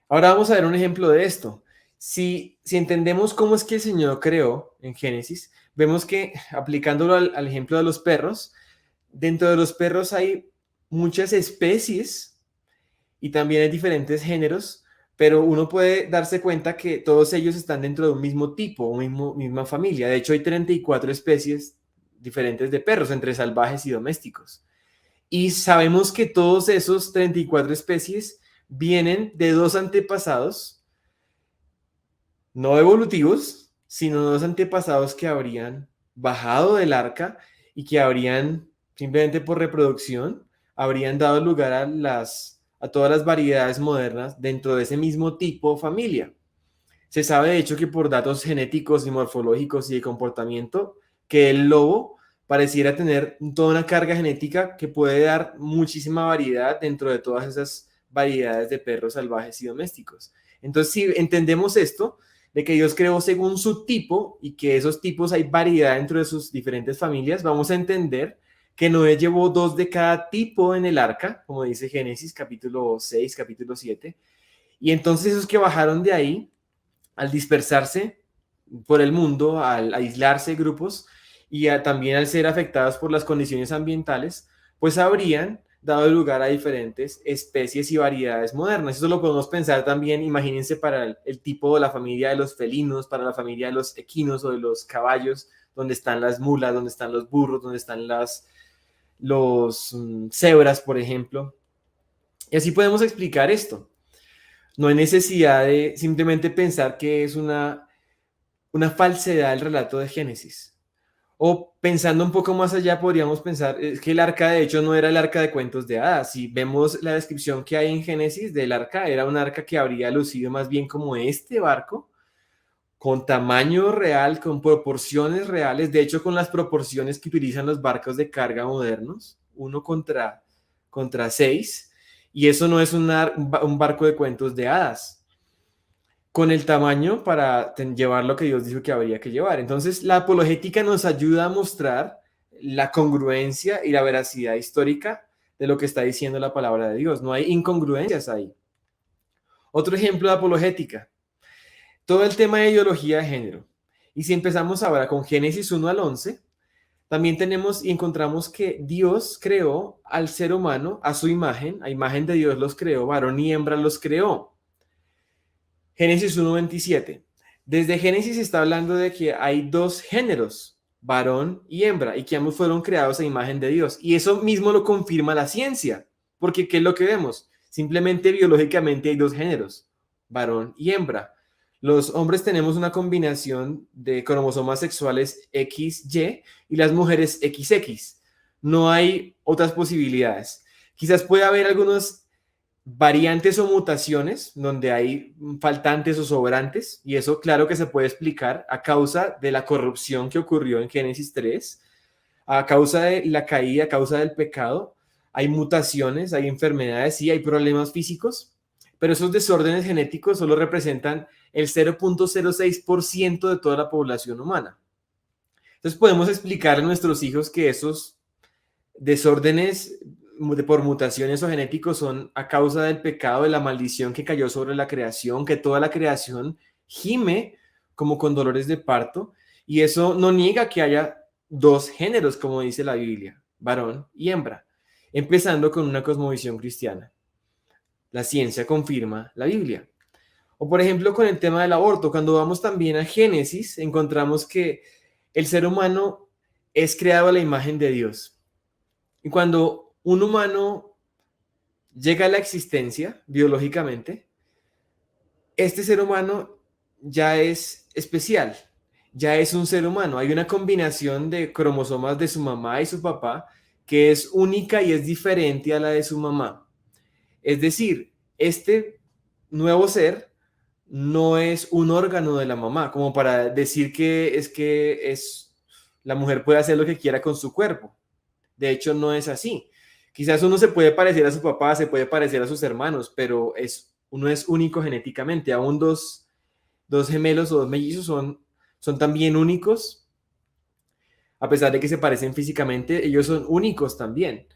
Ahora vamos a ver un ejemplo de esto. Si entendemos cómo es que el Señor creó en Génesis, vemos que aplicándolo al ejemplo de los perros, dentro de los perros hay muchas especies y también hay diferentes géneros, pero uno puede darse cuenta que todos ellos están dentro de un mismo tipo, misma familia. De hecho, hay 34 especies diferentes de perros, entre salvajes y domésticos. Y sabemos que todos esos 34 especies vienen de 2 antepasados, no evolutivos, sino 2 antepasados que habrían bajado del arca y que habrían, simplemente por reproducción, habrían dado lugar a todas las variedades modernas dentro de ese mismo tipo familia. Se sabe de hecho que por datos genéticos y morfológicos y de comportamiento, que el lobo pareciera tener toda una carga genética que puede dar muchísima variedad dentro de todas esas variedades de perros salvajes y domésticos. Entonces, si entendemos esto, de que Dios creó según su tipo y que esos tipos hay variedad dentro de sus diferentes familias, vamos a entender que Noé llevó 2 de cada tipo en el arca, como dice Génesis capítulo 6, capítulo 7, y entonces esos que bajaron de ahí, al dispersarse por el mundo, al aislarse grupos y también al ser afectados por las condiciones ambientales, pues habrían dado lugar a diferentes especies y variedades modernas. Eso lo podemos pensar también, imagínense, para el tipo de la familia de los felinos, para la familia de los equinos o de los caballos, donde están las mulas, donde están los burros, donde están los cebras, por ejemplo. Y así podemos explicar esto. No hay necesidad de simplemente pensar que es una falsedad el relato de Génesis. O pensando un poco más allá, podríamos pensar que el arca de hecho no era el arca de cuentos de hadas. Si vemos la descripción que hay en Génesis del arca, era un arca que habría lucido más bien como este barco, con tamaño real, con proporciones reales, de hecho con las proporciones que utilizan los barcos de carga modernos, 1 contra 6, y eso no es un barco de cuentos de hadas, con el tamaño para llevar lo que Dios dijo que habría que llevar. Entonces, la apologética nos ayuda a mostrar la congruencia y la veracidad histórica de lo que está diciendo la palabra de Dios. No hay incongruencias ahí. Otro ejemplo de apologética, todo el tema de ideología de género. Y si empezamos ahora con Génesis 1 al 11, también tenemos y encontramos que Dios creó al ser humano a su imagen, a imagen de Dios los creó, varón y hembra los creó. Génesis 1:27. Desde Génesis está hablando de que hay 2 géneros, varón y hembra, y que ambos fueron creados a imagen de Dios. Y eso mismo lo confirma la ciencia, porque ¿qué es lo que vemos? Simplemente biológicamente hay 2 géneros, varón y hembra. Los hombres tenemos una combinación de cromosomas sexuales XY y las mujeres XX. No hay otras posibilidades. Quizás pueda haber algunos variantes o mutaciones donde hay faltantes o sobrantes, y eso claro que se puede explicar a causa de la corrupción que ocurrió en Génesis 3, a causa de la caída, a causa del pecado. Hay mutaciones, hay enfermedades, sí, hay problemas físicos, pero esos desórdenes genéticos solo representan el 0.06% de toda la población humana. Entonces podemos explicar a nuestros hijos que esos desórdenes por mutaciones o genéticos son a causa del pecado, de la maldición que cayó sobre la creación, que toda la creación gime como con dolores de parto, y eso no niega que haya 2 géneros, como dice la Biblia, varón y hembra, empezando con una cosmovisión cristiana. La ciencia confirma la Biblia. O por ejemplo con el tema del aborto, cuando vamos también a Génesis, encontramos que el ser humano es creado a la imagen de Dios. Y cuando un humano llega a la existencia biológicamente, este ser humano ya es especial, ya es un ser humano. Hay una combinación de cromosomas de su mamá y su papá que es única y es diferente a la de su mamá. Es decir, este nuevo ser no es un órgano de la mamá, como para decir que la mujer puede hacer lo que quiera con su cuerpo. De hecho, no es así. Quizás uno se puede parecer a su papá, se puede parecer a sus hermanos, pero uno es único genéticamente. Aún dos gemelos o dos mellizos son también únicos. A pesar de que se parecen físicamente, ellos son únicos también.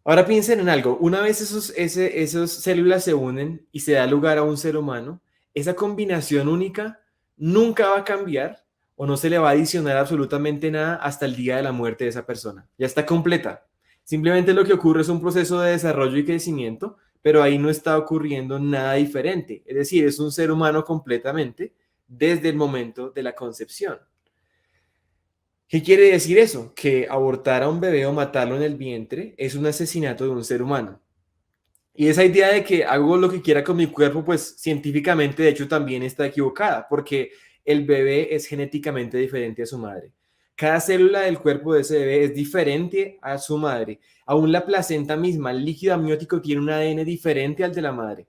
Ahora piensen en algo. Una vez esas células se unen y se da lugar a un ser humano, esa combinación única nunca va a cambiar o no se le va a adicionar absolutamente nada hasta el día de la muerte de esa persona. Ya está completa. Simplemente lo que ocurre es un proceso de desarrollo y crecimiento, pero ahí no está ocurriendo nada diferente. Es decir, es un ser humano completamente desde el momento de la concepción. ¿Qué quiere decir eso? Que abortar a un bebé o matarlo en el vientre es un asesinato de un ser humano. Y esa idea de que hago lo que quiera con mi cuerpo, pues científicamente de hecho también está equivocada, porque el bebé es genéticamente diferente a su madre. Cada célula del cuerpo de ese bebé es diferente a su madre. Aún la placenta misma, el líquido amniótico, tiene un ADN diferente al de la madre.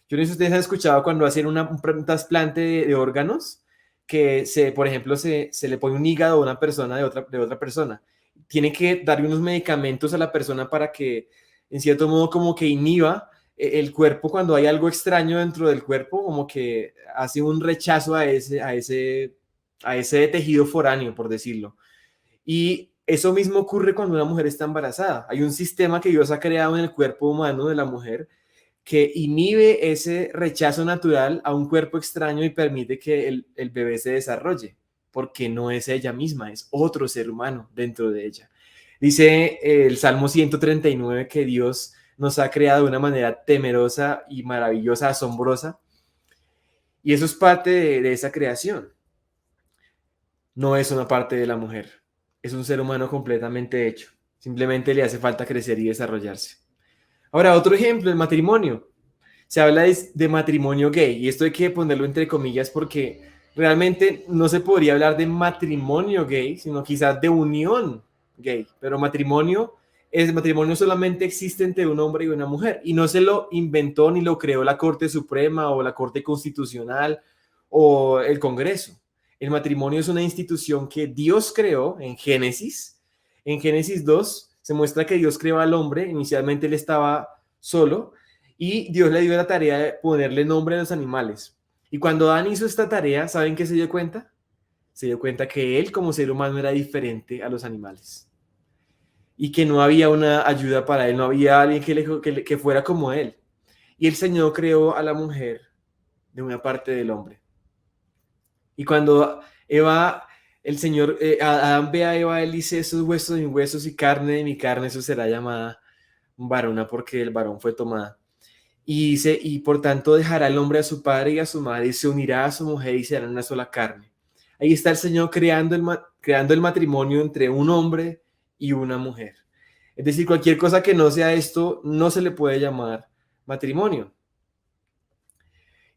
Yo no sé si ustedes han escuchado cuando hacen un trasplante de órganos, que por ejemplo, se le pone un hígado a una persona de otra persona. Tiene que darle unos medicamentos a la persona para que, en cierto modo, como que inhiba el cuerpo cuando hay algo extraño dentro del cuerpo, como que hace un rechazo a ese tejido foráneo, por decirlo. Y eso mismo ocurre cuando una mujer está embarazada. Hay un sistema que Dios ha creado en el cuerpo humano de la mujer que inhibe ese rechazo natural a un cuerpo extraño y permite que el bebé se desarrolle, porque no es ella misma, es otro ser humano dentro de ella. Dice el Salmo 139 que Dios nos ha creado de una manera temerosa y maravillosa, asombrosa, y eso es parte de esa creación. No es una parte de la mujer, es un ser humano completamente hecho, simplemente le hace falta crecer y desarrollarse. Ahora, otro ejemplo, el matrimonio. Se habla de matrimonio gay, y esto hay que ponerlo entre comillas porque realmente no se podría hablar de matrimonio gay, sino quizás de unión gay. Pero matrimonio solamente existe entre un hombre y una mujer, y no se lo inventó ni lo creó la Corte Suprema o la Corte Constitucional o el Congreso. El matrimonio es una institución que Dios creó en Génesis. En Génesis 2 se muestra que Dios creó al hombre, inicialmente él estaba solo, y Dios le dio la tarea de ponerle nombre a los animales. Y cuando Adán hizo esta tarea, ¿saben qué se dio cuenta? Se dio cuenta que él como ser humano era diferente a los animales. Y que no había una ayuda para él, no había alguien que fuera como él. Y el Señor creó a la mujer de una parte del hombre. Y cuando Adán ve a Eva, él dice, esos huesos de mis huesos y carne de mi carne, eso será llamada varona porque el varón fue tomada. Y dice, y por tanto dejará el hombre a su padre y a su madre y se unirá a su mujer y serán una sola carne. Ahí está el Señor creando el matrimonio entre un hombre y una mujer. Es decir, cualquier cosa que no sea esto no se le puede llamar matrimonio.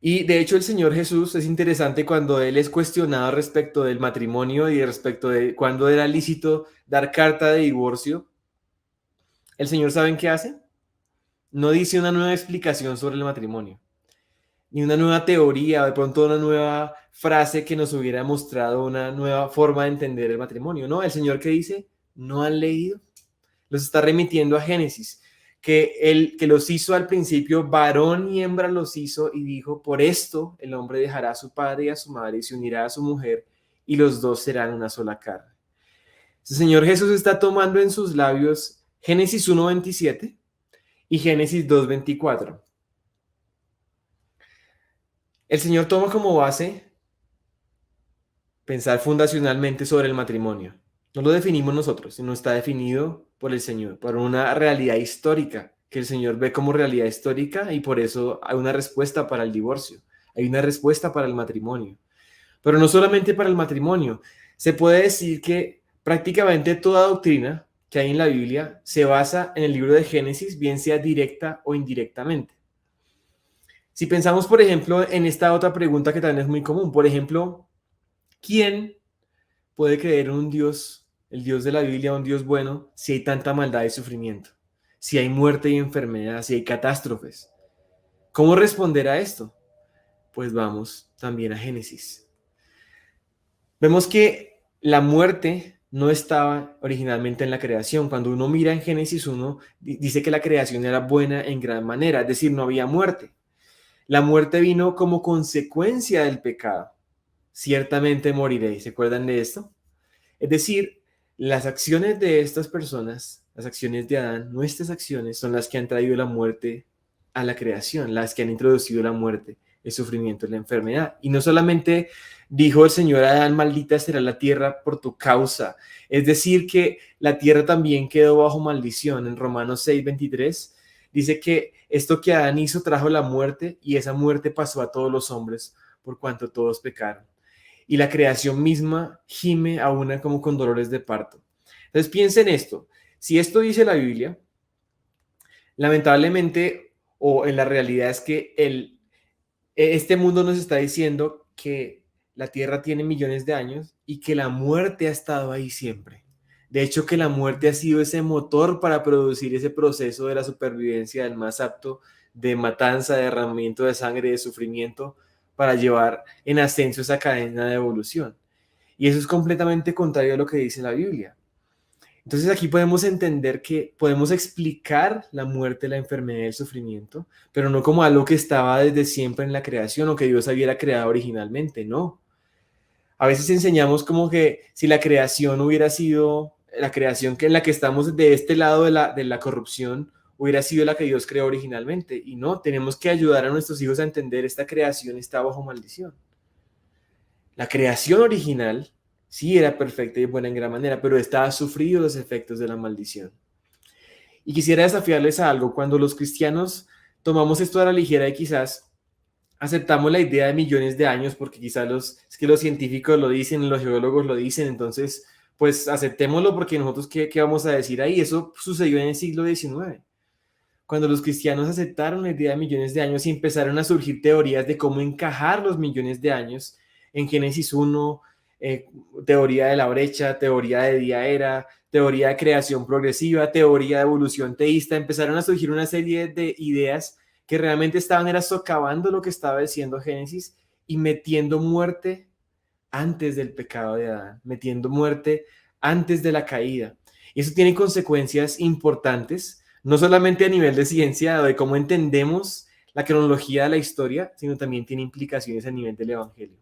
Y de hecho el Señor Jesús es interesante cuando Él es cuestionado respecto del matrimonio y respecto de cuándo era lícito dar carta de divorcio. El Señor, ¿saben qué hace? No dice una nueva explicación sobre el matrimonio, ni una nueva teoría, de pronto una nueva frase que nos hubiera mostrado una nueva forma de entender el matrimonio. No, el Señor, ¿qué dice? ¿No han leído? Los está remitiendo a Génesis, que los hizo al principio, varón y hembra los hizo, y dijo, por esto el hombre dejará a su padre y a su madre y se unirá a su mujer, y los dos serán una sola carne. El Señor Jesús está tomando en sus labios Génesis 1:27 y Génesis 2:24. El Señor toma como base pensar fundacionalmente sobre el matrimonio. No lo definimos nosotros, sino está definido por el Señor, por una realidad histórica que el Señor ve como realidad histórica y por eso hay una respuesta para el divorcio. hay una respuesta para el matrimonio. Pero no solamente para el matrimonio, se puede decir que prácticamente toda doctrina que hay en la Biblia se basa en el libro de Génesis, bien sea directa o indirectamente. Si pensamos, por ejemplo, en esta otra pregunta que también es muy común, por ejemplo, ¿quién puede creer en un Dios, el Dios de la Biblia, un Dios bueno, si hay tanta maldad y sufrimiento, si hay muerte y enfermedad, si hay catástrofes? ¿Cómo responder a esto? Pues vamos también a Génesis. Vemos que la muerte no estaba originalmente en la creación. Cuando uno mira en Génesis 1, dice que la creación era buena en gran manera, es decir, no había muerte. La muerte vino como consecuencia del pecado. Ciertamente moriré. ¿Se acuerdan de esto? Es decir, las acciones de estas personas, las acciones de Adán, nuestras acciones, son las que han traído la muerte a la creación, las que han introducido la muerte, el sufrimiento, la enfermedad. Y no solamente dijo el Señor a Adán, maldita será la tierra por tu causa. Es decir, que la tierra también quedó bajo maldición. En Romanos 6:23 dice que esto que Adán hizo trajo la muerte y esa muerte pasó a todos los hombres por cuanto todos pecaron. Y la creación misma gime a una como con dolores de parto. Entonces piensen esto, si esto dice la Biblia, lamentablemente o en la realidad es que este mundo nos está diciendo que la Tierra tiene millones de años y que la muerte ha estado ahí siempre. De hecho, que la muerte ha sido ese motor para producir ese proceso de la supervivencia del más apto, de matanza, de derramamiento de sangre, de sufrimiento, para llevar en ascenso esa cadena de evolución. Y eso es completamente contrario a lo que dice la Biblia. Entonces aquí podemos entender que podemos explicar la muerte, la enfermedad y el sufrimiento, pero no como algo que estaba desde siempre en la creación o que Dios hubiera creado originalmente, no. A veces enseñamos como que si la creación hubiera sido, la creación que en la que estamos de este lado de la corrupción, hubiera sido la que Dios creó originalmente. Y no, tenemos que ayudar a nuestros hijos a entender esta creación está bajo maldición. La creación original sí era perfecta y buena en gran manera, pero estaba sufrido los efectos de la maldición. Y quisiera desafiarles a algo. Cuando los cristianos tomamos esto a la ligera y quizás aceptamos la idea de millones de años, porque quizás es que los científicos lo dicen, los geólogos lo dicen, entonces pues aceptémoslo porque nosotros ¿qué vamos a decir ahí? Eso sucedió en el siglo XIX. Cuando los cristianos aceptaron la idea de millones de años y empezaron a surgir teorías de cómo encajar los millones de años en Génesis 1, teoría de la brecha, teoría de día-era, teoría de creación progresiva, teoría de evolución teísta, empezaron a surgir una serie de ideas que realmente estaban socavando lo que estaba diciendo Génesis y metiendo muerte antes del pecado de Adán, metiendo muerte antes de la caída. Y eso tiene consecuencias importantes, no solamente a nivel de ciencia o de cómo entendemos la cronología de la historia, sino también tiene implicaciones a nivel del evangelio.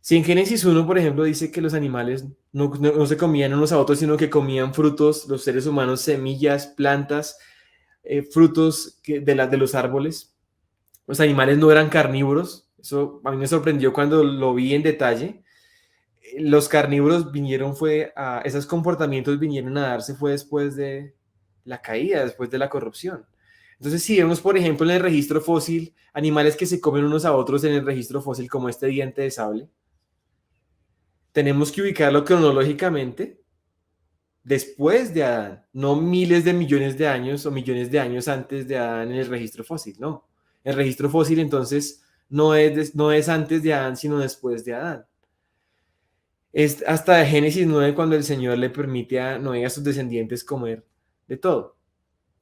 Si en Génesis 1, por ejemplo, dice que los animales no se comían unos a otros, sino que comían frutos, los seres humanos, semillas, plantas, frutos de los árboles. Los animales no eran carnívoros. Eso a mí me sorprendió cuando lo vi en detalle. Los carnívoros esos comportamientos vinieron a darse fue después de la caída, después de la corrupción. Entonces, si vemos, por ejemplo, en el registro fósil, animales que se comen unos a otros en el registro fósil, como este diente de sable, tenemos que ubicarlo cronológicamente después de Adán, no miles de millones de años o millones de años antes de Adán en el registro fósil, no. El registro fósil entonces no es antes de Adán, sino después de Adán. Es hasta Génesis 9 cuando el Señor le permite a Noé y a sus descendientes comer de todo.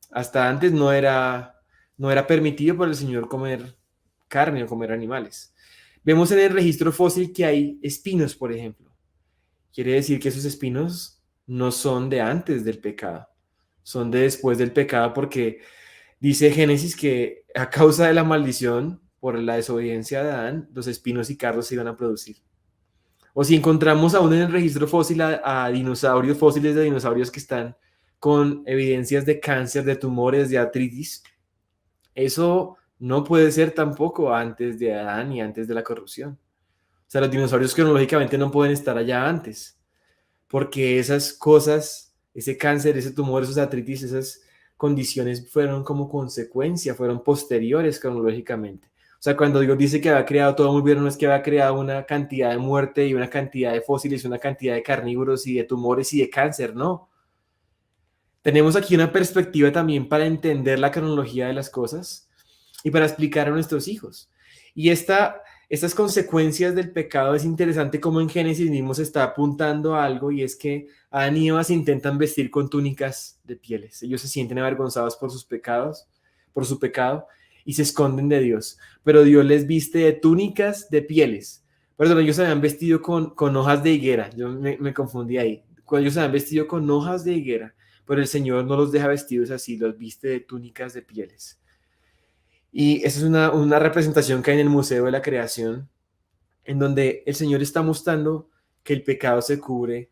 Hasta antes no era permitido por el Señor comer carne o comer animales. Vemos en el registro fósil que hay espinos, por ejemplo. Quiere decir que esos espinos no son de antes del pecado, son de después del pecado, porque dice Génesis que a causa de la maldición por la desobediencia de Adán, los espinos y cardos se iban a producir. O si encontramos aún en el registro fósil a dinosaurios, fósiles de dinosaurios que están con evidencias de cáncer, de tumores, de artritis, eso no puede ser tampoco antes de Adán y antes de la corrupción. O sea, los dinosaurios cronológicamente no pueden estar allá antes, porque esas cosas, ese cáncer, ese tumor, esas artritis, esas condiciones fueron como consecuencia, fueron posteriores cronológicamente. O sea, cuando Dios dice que había creado todo muy bien, no es que había creado una cantidad de muerte y una cantidad de fósiles, una cantidad de carnívoros y de tumores y de cáncer, no. Tenemos aquí una perspectiva también para entender la cronología de las cosas y para explicar a nuestros hijos. Y estas consecuencias del pecado es interesante como en Génesis mismo se está apuntando a algo, y es que Adán y Eva se intentan vestir con túnicas de pieles. Ellos se sienten avergonzados por sus pecados, por su pecado, y se esconden de Dios. Pero Dios les viste de túnicas de pieles. Perdón, ellos se habían vestido con hojas de higuera. Yo me confundí ahí. Cuando ellos se habían vestido con hojas de higuera, pero el Señor no los deja vestidos así, los viste de túnicas de pieles. Y esa es una representación que hay en el Museo de la Creación, en donde el Señor está mostrando que el pecado se cubre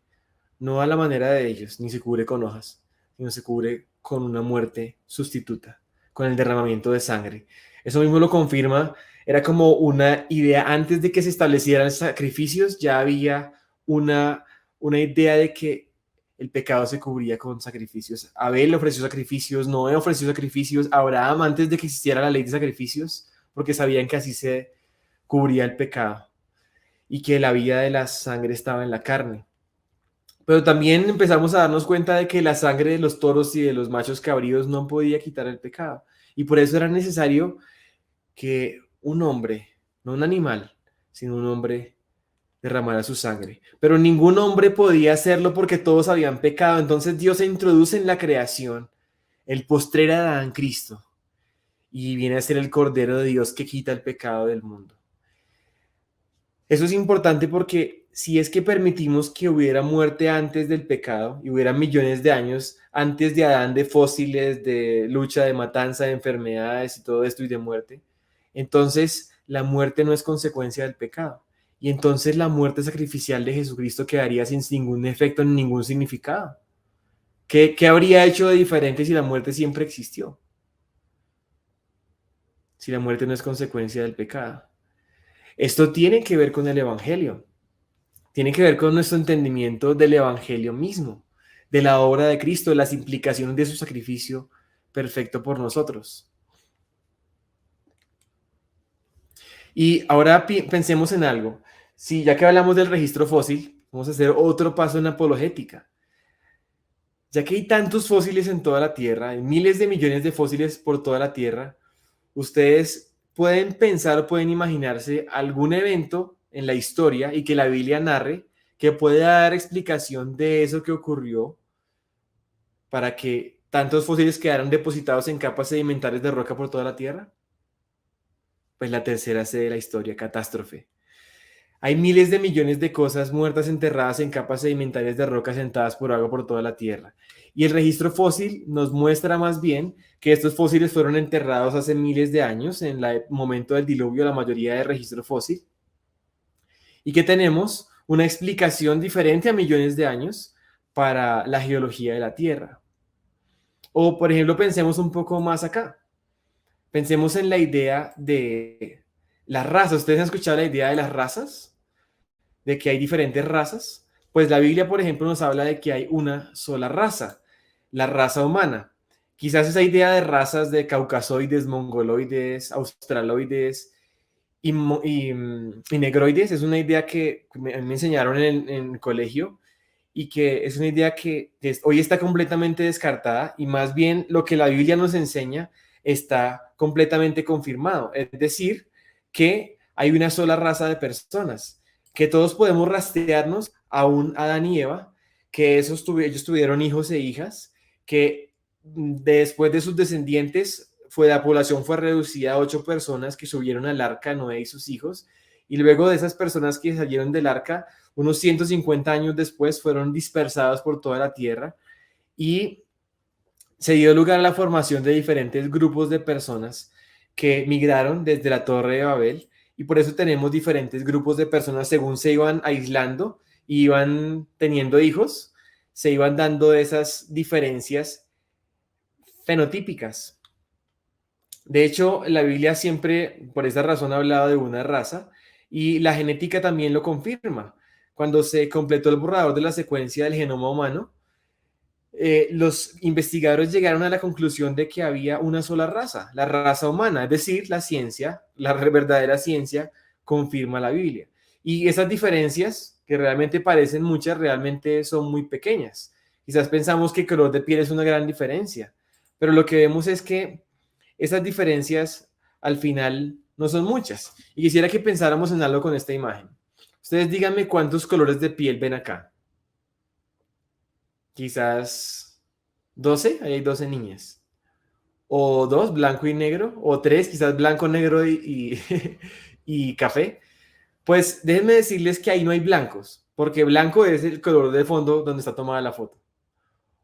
no a la manera de ellos, ni se cubre con hojas, sino se cubre con una muerte sustituta, con el derramamiento de sangre. Eso mismo lo confirma, era como una idea, antes de que se establecieran sacrificios, ya había una idea de que el pecado se cubría con sacrificios. Abel ofreció sacrificios, Noé ofreció sacrificios, Abraham antes de que existiera la ley de sacrificios, porque sabían que así se cubría el pecado y que la vida de la sangre estaba en la carne. Pero también empezamos a darnos cuenta de que la sangre de los toros y de los machos cabríos no podía quitar el pecado. Y por eso era necesario que un hombre, no un animal, sino un hombre derramara su sangre. Pero ningún hombre podía hacerlo porque todos habían pecado. Entonces Dios se introduce en la creación, el postrer Adán, Cristo, y viene a ser el Cordero de Dios que quita el pecado del mundo. Eso es importante porque si es que permitimos que hubiera muerte antes del pecado y hubiera millones de años antes de Adán, de fósiles, de lucha, de matanza, de enfermedades y todo esto y de muerte, entonces la muerte no es consecuencia del pecado. Y entonces la muerte sacrificial de Jesucristo quedaría sin ningún efecto, ni ningún significado. ¿Qué habría hecho de diferente si la muerte siempre existió? Si la muerte no es consecuencia del pecado. Esto tiene que ver con el Evangelio. Tiene que ver con nuestro entendimiento del Evangelio mismo, de la obra de Cristo, de las implicaciones de su sacrificio perfecto por nosotros. Y ahora pensemos en algo. Si ya que hablamos del registro fósil, vamos a hacer otro paso en apologética. Ya que hay tantos fósiles en toda la Tierra, hay miles de millones de fósiles por toda la Tierra, ustedes pueden pensar o pueden imaginarse algún evento en la historia y que la Biblia narre que pueda dar explicación de eso que ocurrió para que tantos fósiles quedaran depositados en capas sedimentarias de roca por toda la Tierra. Pues la tercera C de la historia, catástrofe. Hay miles de millones de cosas muertas enterradas en capas sedimentarias de roca sentadas por agua por toda la Tierra. Y el registro fósil nos muestra más bien que estos fósiles fueron enterrados hace miles de años, en el momento del diluvio, la mayoría de registro fósil. Y que tenemos una explicación diferente a millones de años para la geología de la Tierra. O, por ejemplo, pensemos un poco más acá. Pensemos en la idea de las razas. ¿Ustedes han escuchado la idea de las razas? De que hay diferentes razas. Pues la Biblia, por ejemplo, nos habla de que hay una sola raza, la raza humana. Quizás esa idea de razas de caucasoides, mongoloides, australoides y negroides es una idea que me enseñaron en el colegio y que es una idea que hoy está completamente descartada, y más bien lo que la Biblia nos enseña está completamente confirmado. Es decir, que hay una sola raza de personas, que todos podemos rastrearnos a un Adán y Eva, que ellos tuvieron hijos e hijas, que después de sus descendientes la población fue reducida a 8 personas que subieron al arca, Noé y sus hijos, y luego de esas personas que salieron del arca, unos 150 años después fueron dispersados por toda la tierra y se dio lugar a la formación de diferentes grupos de personas que migraron desde la Torre de Babel, y por eso tenemos diferentes grupos de personas según se iban aislando y iban teniendo hijos, se iban dando esas diferencias fenotípicas. De hecho, la Biblia siempre, por esa razón, ha hablado de una raza, y la genética también lo confirma. Cuando se completó el borrador de la secuencia del genoma humano, los investigadores llegaron a la conclusión de que había una sola raza, la raza humana, es decir, la ciencia, la verdadera ciencia, confirma la Biblia. Y esas diferencias, que realmente parecen muchas, realmente son muy pequeñas. Quizás pensamos que el color de piel es una gran diferencia, pero lo que vemos es que esas diferencias al final no son muchas. Y quisiera que pensáramos en algo con esta imagen. Ustedes díganme cuántos colores de piel ven acá. Quizás 12, ahí hay 12 niñas. O 2, blanco y negro. O 3, quizás blanco, negro y café. Pues déjenme decirles que ahí no hay blancos, porque blanco es el color de fondo donde está tomada la foto.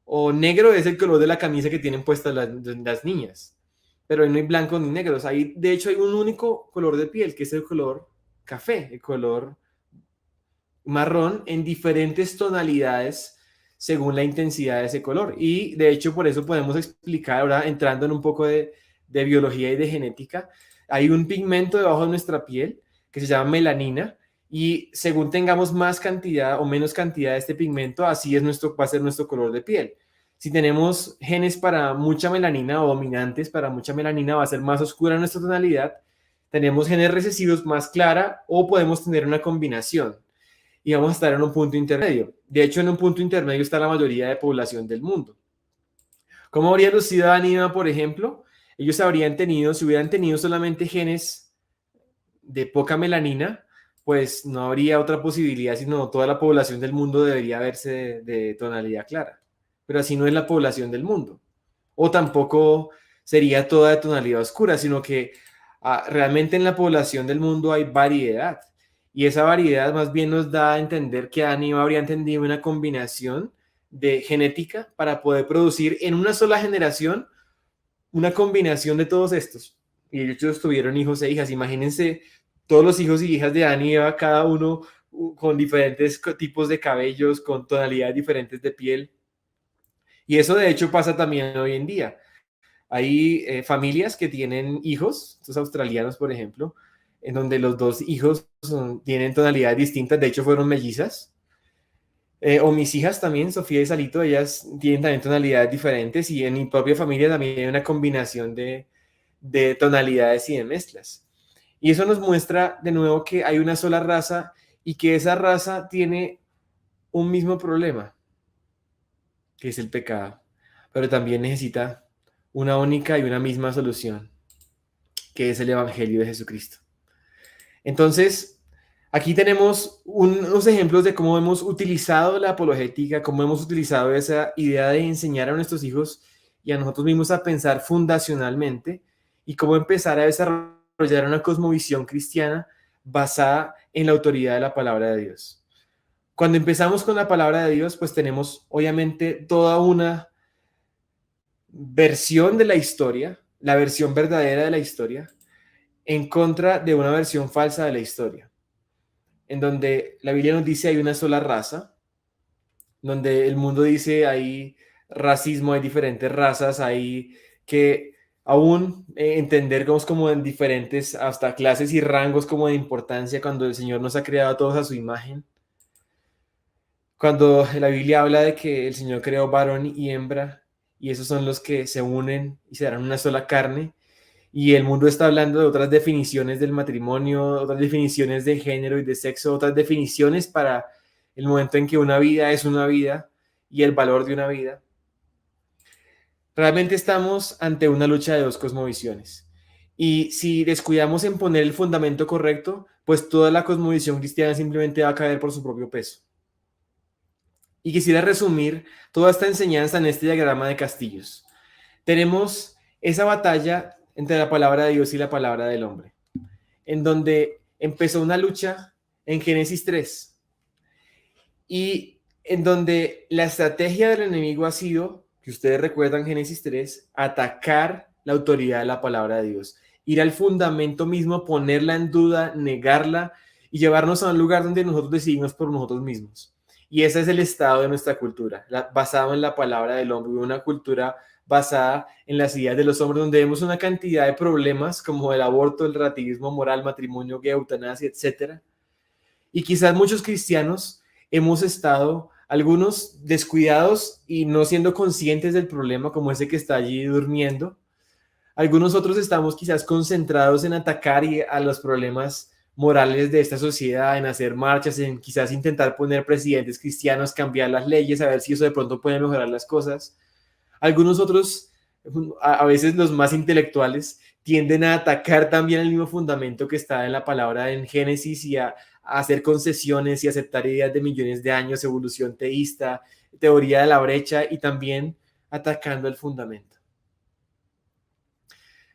O negro es el color de la camisa que tienen puestas las niñas. Pero ahí no hay blancos ni negros. Ahí, de hecho, hay un único color de piel, que es el color café, el color marrón en diferentes tonalidades según la intensidad de ese color. Y de hecho, por eso podemos explicar, ahora entrando en un poco de biología y de genética, hay un pigmento debajo de nuestra piel que se llama melanina, y según tengamos más cantidad o menos cantidad de este pigmento, así es va a ser nuestro color de piel. Si tenemos genes para mucha melanina o dominantes para mucha melanina, va a ser más oscura nuestra tonalidad. Tenemos genes recesivos, más clara, o podemos tener una combinación y vamos a estar en un punto intermedio. De hecho, en un punto intermedio está la mayoría de población del mundo. ¿Cómo habría lucido Adán y Eva, por ejemplo? Ellos si hubieran tenido solamente genes de poca melanina, pues no habría otra posibilidad, sino toda la población del mundo debería verse de tonalidad clara. Pero así no es la población del mundo. O tampoco sería toda de tonalidad oscura, sino que realmente en la población del mundo hay variedad. Y esa variedad más bien nos da a entender que Adán y Eva habrían tenido una combinación de genética para poder producir en una sola generación una combinación de todos estos. Y ellos tuvieron hijos e hijas. Imagínense todos los hijos y hijas de Adán y Eva, cada uno con diferentes tipos de cabellos, con tonalidades diferentes de piel. Y eso de hecho pasa también hoy en día. Hay familias que tienen hijos, estos australianos por ejemplo, en donde los dos hijos tienen tonalidades distintas, de hecho fueron mellizas. O mis hijas también, Sofía y Salito, ellas tienen también tonalidades diferentes, y en mi propia familia también hay una combinación de tonalidades y de mezclas. Y eso nos muestra de nuevo que hay una sola raza y que esa raza tiene un mismo problema, que es el pecado, pero también necesita una única y una misma solución, que es el Evangelio de Jesucristo. Entonces, aquí tenemos unos ejemplos de cómo hemos utilizado la apologética, cómo hemos utilizado esa idea de enseñar a nuestros hijos y a nosotros mismos a pensar fundacionalmente, y cómo empezar a desarrollar una cosmovisión cristiana basada en la autoridad de la palabra de Dios. Cuando empezamos con la palabra de Dios, pues tenemos obviamente toda una versión de la historia, la versión verdadera de la historia, en contra de una versión falsa de la historia, en donde la Biblia nos dice hay una sola raza, donde el mundo dice hay racismo, hay diferentes razas, hay que aún entender como en diferentes hasta clases y rangos como de importancia, cuando el Señor nos ha creado a todos a su imagen. Cuando la Biblia habla de que el Señor creó varón y hembra, y esos son los que se unen y se darán una sola carne, y el mundo está hablando de otras definiciones del matrimonio, otras definiciones de género y de sexo, otras definiciones para el momento en que una vida es una vida y el valor de una vida. Realmente estamos ante una lucha de dos cosmovisiones. Y si descuidamos en poner el fundamento correcto, pues toda la cosmovisión cristiana simplemente va a caer por su propio peso. Y quisiera resumir toda esta enseñanza en este diagrama de castillos. Tenemos esa batalla entre la palabra de Dios y la palabra del hombre, en donde empezó una lucha en Génesis 3, y en donde la estrategia del enemigo ha sido, que ustedes recuerdan Génesis 3, atacar la autoridad de la palabra de Dios, ir al fundamento mismo, ponerla en duda, negarla y llevarnos a un lugar donde nosotros decidimos por nosotros mismos. Y ese es el estado de nuestra cultura, basado en la palabra del hombre, una cultura basada en las ideas de los hombres, donde vemos una cantidad de problemas como el aborto, el relativismo moral, matrimonio gay, eutanasia, etc. Y quizás muchos cristianos hemos estado algunos descuidados y no siendo conscientes del problema, como ese que está allí durmiendo. Algunos otros estamos quizás concentrados en atacar a los problemas morales de esta sociedad, en hacer marchas, en quizás intentar poner presidentes cristianos, cambiar las leyes, a ver si eso de pronto puede mejorar las cosas. Algunos otros, a veces los más intelectuales, tienden a atacar también el mismo fundamento que está en la palabra en Génesis y a hacer concesiones y aceptar ideas de millones de años, evolución teísta, teoría de la brecha y también atacando el fundamento.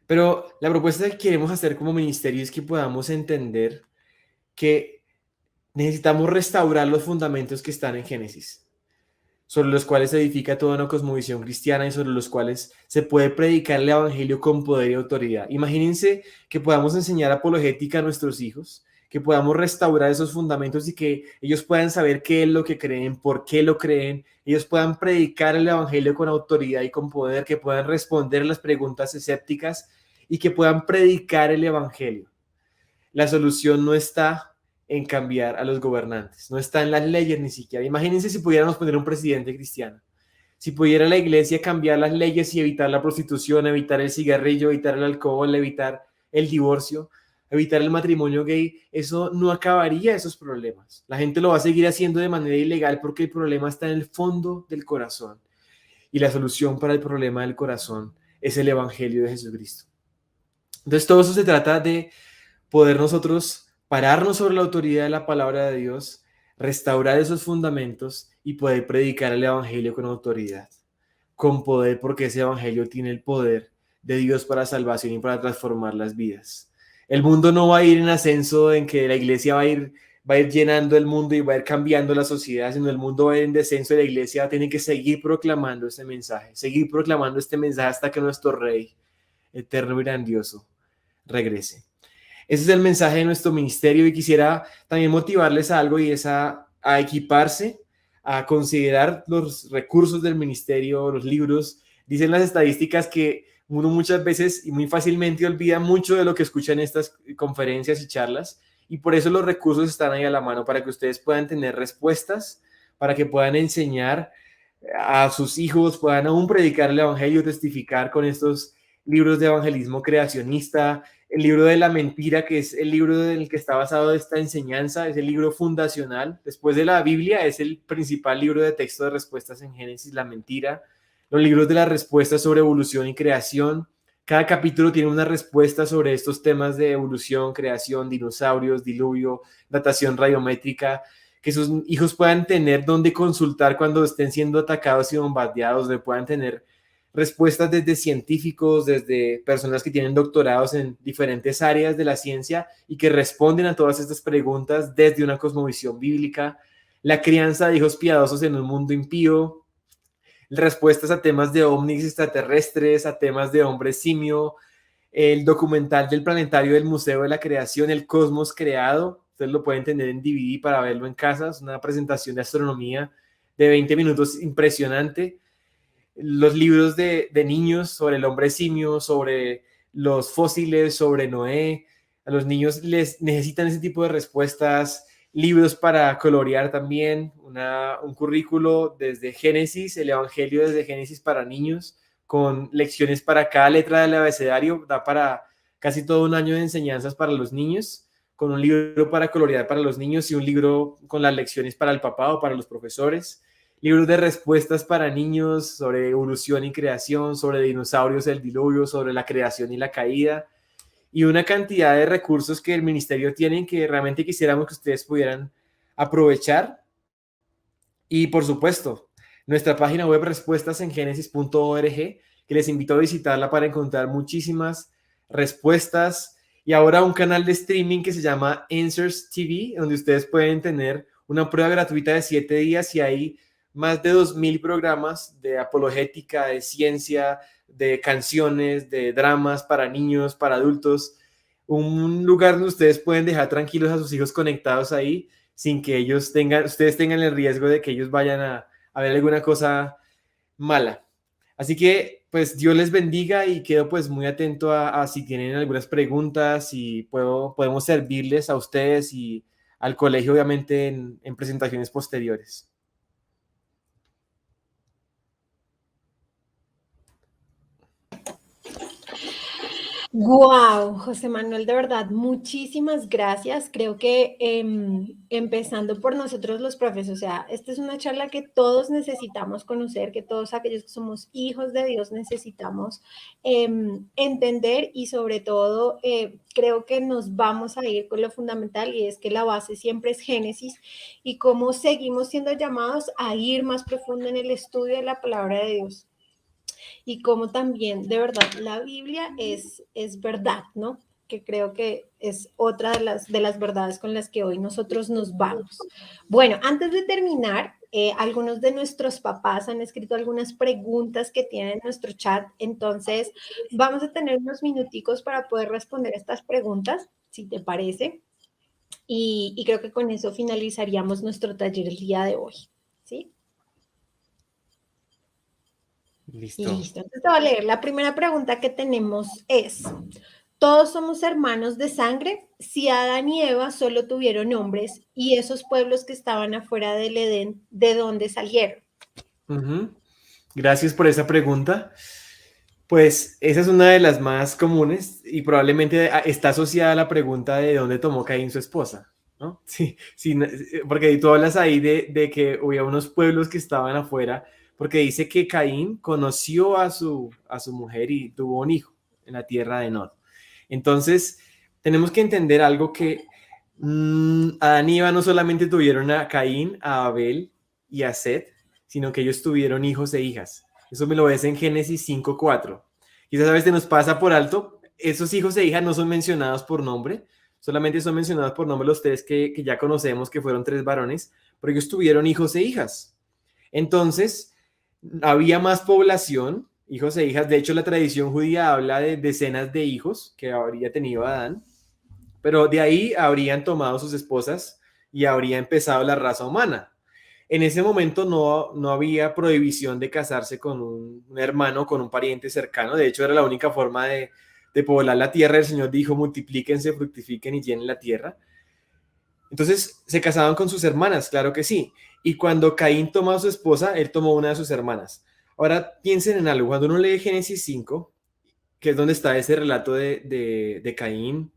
Pero la propuesta que queremos hacer como ministerio es que podamos entender que necesitamos restaurar los fundamentos que están en Génesis, sobre los cuales se edifica toda una cosmovisión cristiana y sobre los cuales se puede predicar el evangelio con poder y autoridad. Imagínense que podamos enseñar apologética a nuestros hijos, que podamos restaurar esos fundamentos y que ellos puedan saber qué es lo que creen, por qué lo creen, ellos puedan predicar el evangelio con autoridad y con poder, que puedan responder a las preguntas escépticas y que puedan predicar el evangelio. La solución no está en cambiar a los gobernantes, no está en las leyes ni siquiera. Imagínense si pudiéramos poner un presidente cristiano, si pudiera la iglesia cambiar las leyes y evitar la prostitución, evitar el cigarrillo, evitar el alcohol, evitar el divorcio, evitar el matrimonio gay, eso no acabaría esos problemas. La gente lo va a seguir haciendo de manera ilegal porque el problema está en el fondo del corazón y la solución para el problema del corazón es el evangelio de Jesucristo. Entonces todo eso se trata de poder nosotros pararnos sobre la autoridad de la palabra de Dios, restaurar esos fundamentos y poder predicar el evangelio con autoridad, con poder, porque ese evangelio tiene el poder de Dios para salvación y para transformar las vidas. El mundo no va a ir en ascenso en que la iglesia va a ir llenando el mundo y va a ir cambiando la sociedad, sino el mundo va a ir en descenso y la iglesia tiene que seguir proclamando este mensaje hasta que nuestro Rey eterno y grandioso regrese. Ese es el mensaje de nuestro ministerio y quisiera también motivarles a algo y es a equiparse, a considerar los recursos del ministerio, los libros. Dicen las estadísticas que uno muchas veces y muy fácilmente olvida mucho de lo que escucha en estas conferencias y charlas y por eso los recursos están ahí a la mano para que ustedes puedan tener respuestas, para que puedan enseñar a sus hijos, puedan aún predicar el evangelio, testificar con estos libros de evangelismo creacionista, el libro de la mentira, que es el libro en el que está basado esta enseñanza, es el libro fundacional. Después de la Biblia, es el principal libro de texto de respuestas en Génesis, la mentira. Los libros de las respuestas sobre evolución y creación. Cada capítulo tiene una respuesta sobre estos temas de evolución, creación, dinosaurios, diluvio, datación radiométrica, que sus hijos puedan tener donde consultar cuando estén siendo atacados y bombardeados, donde puedan tener respuestas desde científicos, desde personas que tienen doctorados en diferentes áreas de la ciencia y que responden a todas estas preguntas desde una cosmovisión bíblica, la crianza de hijos piadosos en un mundo impío, respuestas a temas de ovnis extraterrestres, a temas de hombre simio, el documental del planetario del Museo de la Creación, el Cosmos Creado. Ustedes lo pueden tener en DVD para verlo en casa, es una presentación de astronomía de 20 minutos impresionante. Los libros de niños sobre el hombre simio, sobre los fósiles, sobre Noé. A los niños les necesitan ese tipo de respuestas. Libros para colorear también, un currículo desde Génesis, el Evangelio desde Génesis para niños, con lecciones para cada letra del abecedario. Da para casi todo un año de enseñanzas para los niños, con un libro para colorear para los niños y un libro con las lecciones para el papá o para los profesores. Libros de respuestas para niños sobre evolución y creación, sobre dinosaurios, el diluvio, sobre la creación y la caída, y una cantidad de recursos que el ministerio tiene que realmente quisiéramos que ustedes pudieran aprovechar. Y por supuesto, nuestra página web respuestasengenesis.org, que les invito a visitarla para encontrar muchísimas respuestas, y ahora un canal de streaming que se llama Answers TV, donde ustedes pueden tener una prueba gratuita de 7 días y hay más de 2,000 programas de apologética, de ciencia, de canciones, de dramas para niños, para adultos. Un lugar donde ustedes pueden dejar tranquilos a sus hijos conectados ahí sin que ustedes tengan el riesgo de que ellos vayan a ver alguna cosa mala. Así que pues Dios les bendiga y quedo pues muy atento a si tienen algunas preguntas y podemos servirles a ustedes y al colegio obviamente en presentaciones posteriores. Wow, José Manuel, de verdad, muchísimas gracias. Creo que empezando por nosotros los profes, o sea, esta es una charla que todos necesitamos conocer, que todos aquellos que somos hijos de Dios necesitamos entender y sobre todo creo que nos vamos a ir con lo fundamental y es que la base siempre es Génesis y cómo seguimos siendo llamados a ir más profundo en el estudio de la palabra de Dios y cómo también de verdad la Biblia es verdad, ¿no? Que creo que es otra de las verdades con las que hoy nosotros nos vamos. Bueno, antes de terminar, algunos de nuestros papás han escrito algunas preguntas que tienen en nuestro chat, entonces vamos a tener unos minuticos para poder responder estas preguntas, si te parece, y creo que con eso finalizaríamos nuestro taller el día de hoy, ¿sí? Listo. Listo, entonces te voy a leer. La primera pregunta que tenemos es, ¿todos somos hermanos de sangre? Si Adán y Eva solo tuvieron hombres y esos pueblos que estaban afuera del Edén, ¿de dónde salieron? Gracias por esa pregunta. Pues esa es una de las más comunes y probablemente está asociada a la pregunta de dónde tomó Caín su esposa, ¿no? Sí, sí, porque tú hablas ahí de que había unos pueblos que estaban afuera, porque dice que Caín conoció a su mujer y tuvo un hijo en la tierra de Nod. Entonces, tenemos que entender algo que Adán y Eva no solamente tuvieron a Caín, a Abel y a Set, sino que ellos tuvieron hijos e hijas. Eso me lo ves en Génesis 5:4. Quizás a veces nos pasa por alto, esos hijos e hijas no son mencionados por nombre, solamente son mencionados por nombre los tres que ya conocemos, que fueron tres varones, pero ellos tuvieron hijos e hijas. Entonces, había más población, hijos e hijas. De hecho, la tradición judía habla de decenas de hijos que habría tenido Adán, pero de ahí habrían tomado sus esposas y habría empezado la raza humana. En ese momento no había prohibición de casarse con un hermano, con un pariente cercano. De hecho, era la única forma de poblar la tierra. El Señor dijo, multiplíquense, fructifiquen y llenen la tierra. Entonces, ¿se casaban con sus hermanas? Claro que sí. Y cuando Caín tomó a su esposa, él tomó una de sus hermanas. Ahora, piensen en algo. Cuando uno lee Génesis 5, que es donde está ese relato de Caín,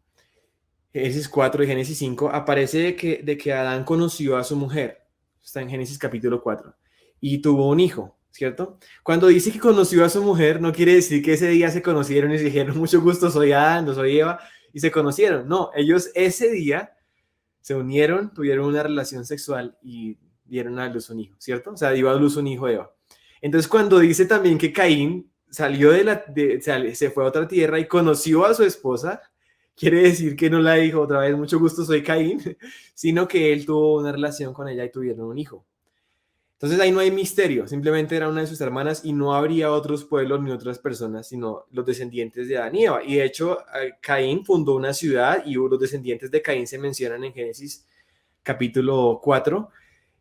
Génesis 4 y Génesis 5, aparece de que Adán conoció a su mujer. Está en Génesis capítulo 4. Y tuvo un hijo, ¿cierto? Cuando dice que conoció a su mujer, no quiere decir que ese día se conocieron y se dijeron, mucho gusto, soy Adán, no soy Eva, y se conocieron. No, ellos ese día se unieron, tuvieron una relación sexual y dieron a luz un hijo, ¿cierto? O sea, dio a luz un hijo Eva. Entonces, cuando dice también que Caín salió se fue a otra tierra y conoció a su esposa, quiere decir que no la dijo otra vez, mucho gusto, soy Caín, sino que él tuvo una relación con ella y tuvieron un hijo. Entonces ahí no hay misterio, simplemente era una de sus hermanas y no habría otros pueblos ni otras personas, sino los descendientes de Adán y Eva. Y de hecho, Caín fundó una ciudad y los descendientes de Caín se mencionan en Génesis capítulo 4.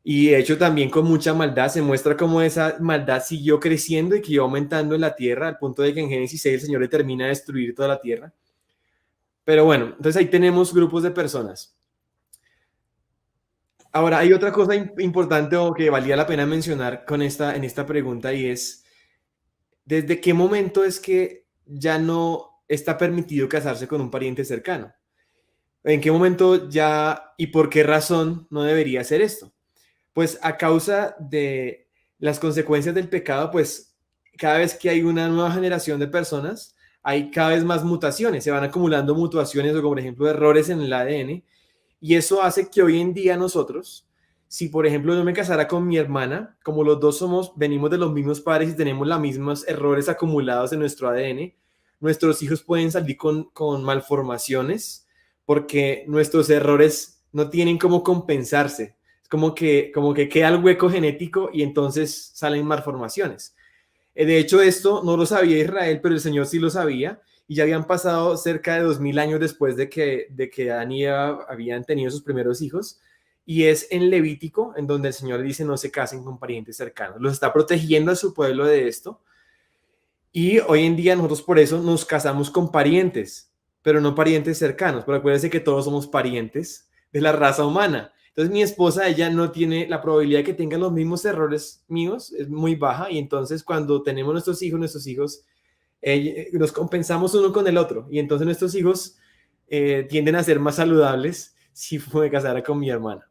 Y de hecho también con mucha maldad se muestra cómo esa maldad siguió creciendo y que iba aumentando en la tierra, al punto de que en Génesis 6 el Señor determina destruir toda la tierra. Pero bueno, entonces ahí tenemos grupos de personas. Ahora, hay otra cosa importante o que valía la pena mencionar en esta pregunta y es, ¿desde qué momento es que ya no está permitido casarse con un pariente cercano? ¿En qué momento ya y por qué razón no debería hacer esto? Pues a causa de las consecuencias del pecado, pues cada vez que hay una nueva generación de personas, hay cada vez más mutaciones, se van acumulando mutaciones o como por ejemplo errores en el ADN y eso hace que hoy en día nosotros, si por ejemplo yo me casara con mi hermana, como los dos venimos de los mismos padres y tenemos los mismos errores acumulados en nuestro ADN, nuestros hijos pueden salir con malformaciones porque nuestros errores no tienen cómo compensarse. Es como que queda el hueco genético y entonces salen malformaciones. De hecho, esto no lo sabía Israel, pero el Señor sí lo sabía y ya habían pasado cerca de 2000 años después de que Adán y Eva habían tenido sus primeros hijos. Y es en Levítico en donde el Señor dice no se casen con parientes cercanos. Los está protegiendo a su pueblo de esto. Y hoy en día nosotros por eso nos casamos con parientes, pero no parientes cercanos. Pero acuérdense que todos somos parientes de la raza humana. Entonces mi esposa, ella no tiene la probabilidad de que tenga los mismos errores míos, es muy baja. Y entonces cuando tenemos nuestros hijos nos compensamos uno con el otro. Y entonces nuestros hijos tienden a ser más saludables si me casara con mi hermana.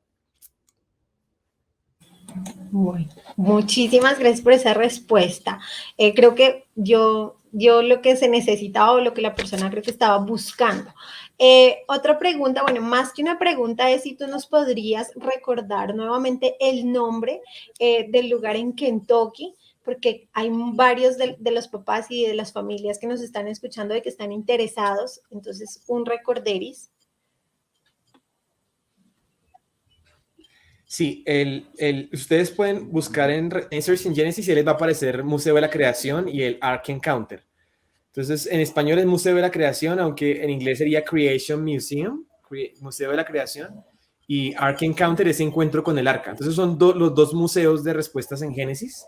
Bueno, muchísimas gracias por esa respuesta. Creo que yo lo que se necesitaba o lo que la persona creo que estaba buscando. Otra pregunta, bueno, más que una pregunta es si tú nos podrías recordar nuevamente el nombre del lugar en Kentucky, porque hay varios de los papás y de las familias que nos están escuchando de que están interesados. Entonces, un recorderis. Sí, ustedes pueden buscar en Search in Genesis y les va a aparecer Museo de la Creación y el Ark Encounter. Entonces, en español es Museo de la Creación, aunque en inglés sería Creation Museum, Museo de la Creación, y Ark Encounter es Encuentro con el Arca. Entonces, son los dos museos de respuestas en Génesis.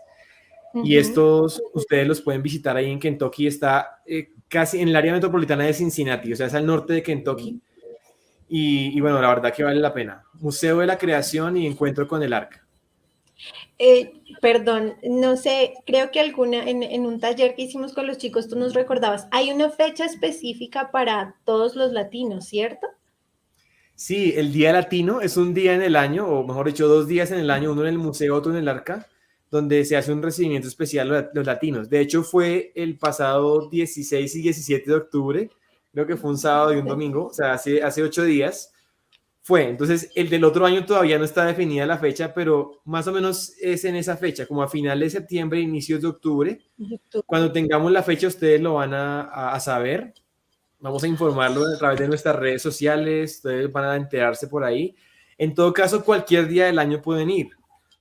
Y estos ustedes los pueden visitar ahí en Kentucky. Está casi en el área metropolitana de Cincinnati, o sea, es al norte de Kentucky. Y bueno, la verdad que vale la pena. Museo de la Creación y Encuentro con el Arca. Perdón, no sé, creo que en un taller que hicimos con los chicos, tú nos recordabas, hay una fecha específica para todos los latinos, ¿cierto? Sí, el Día Latino es un día en el año, o mejor dicho, 2 días en el año, uno en el museo, otro en el Arca, donde se hace un recibimiento especial a los latinos. De hecho, fue el pasado 16 y 17 de octubre, creo que fue un sábado y un domingo, o sea, hace 8 días fue. Entonces, el del otro año todavía no está definida la fecha, pero más o menos es en esa fecha, como a finales de septiembre, inicios de octubre. Cuando tengamos la fecha, ustedes lo van a saber. Vamos a informarlo a través de nuestras redes sociales, ustedes van a enterarse por ahí. En todo caso, cualquier día del año pueden ir,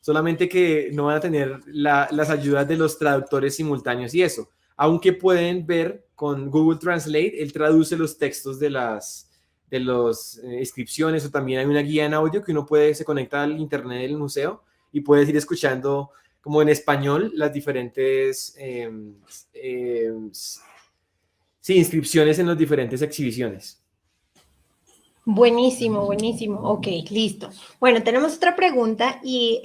solamente que no van a tener las ayudas de los traductores simultáneos y eso, aunque pueden ver con Google Translate, él traduce los textos de las inscripciones, o también hay una guía en audio que uno se conecta al internet del museo y puedes ir escuchando como en español las diferentes inscripciones en las diferentes exhibiciones. Buenísimo, buenísimo. Ok, listo. Bueno, tenemos otra pregunta y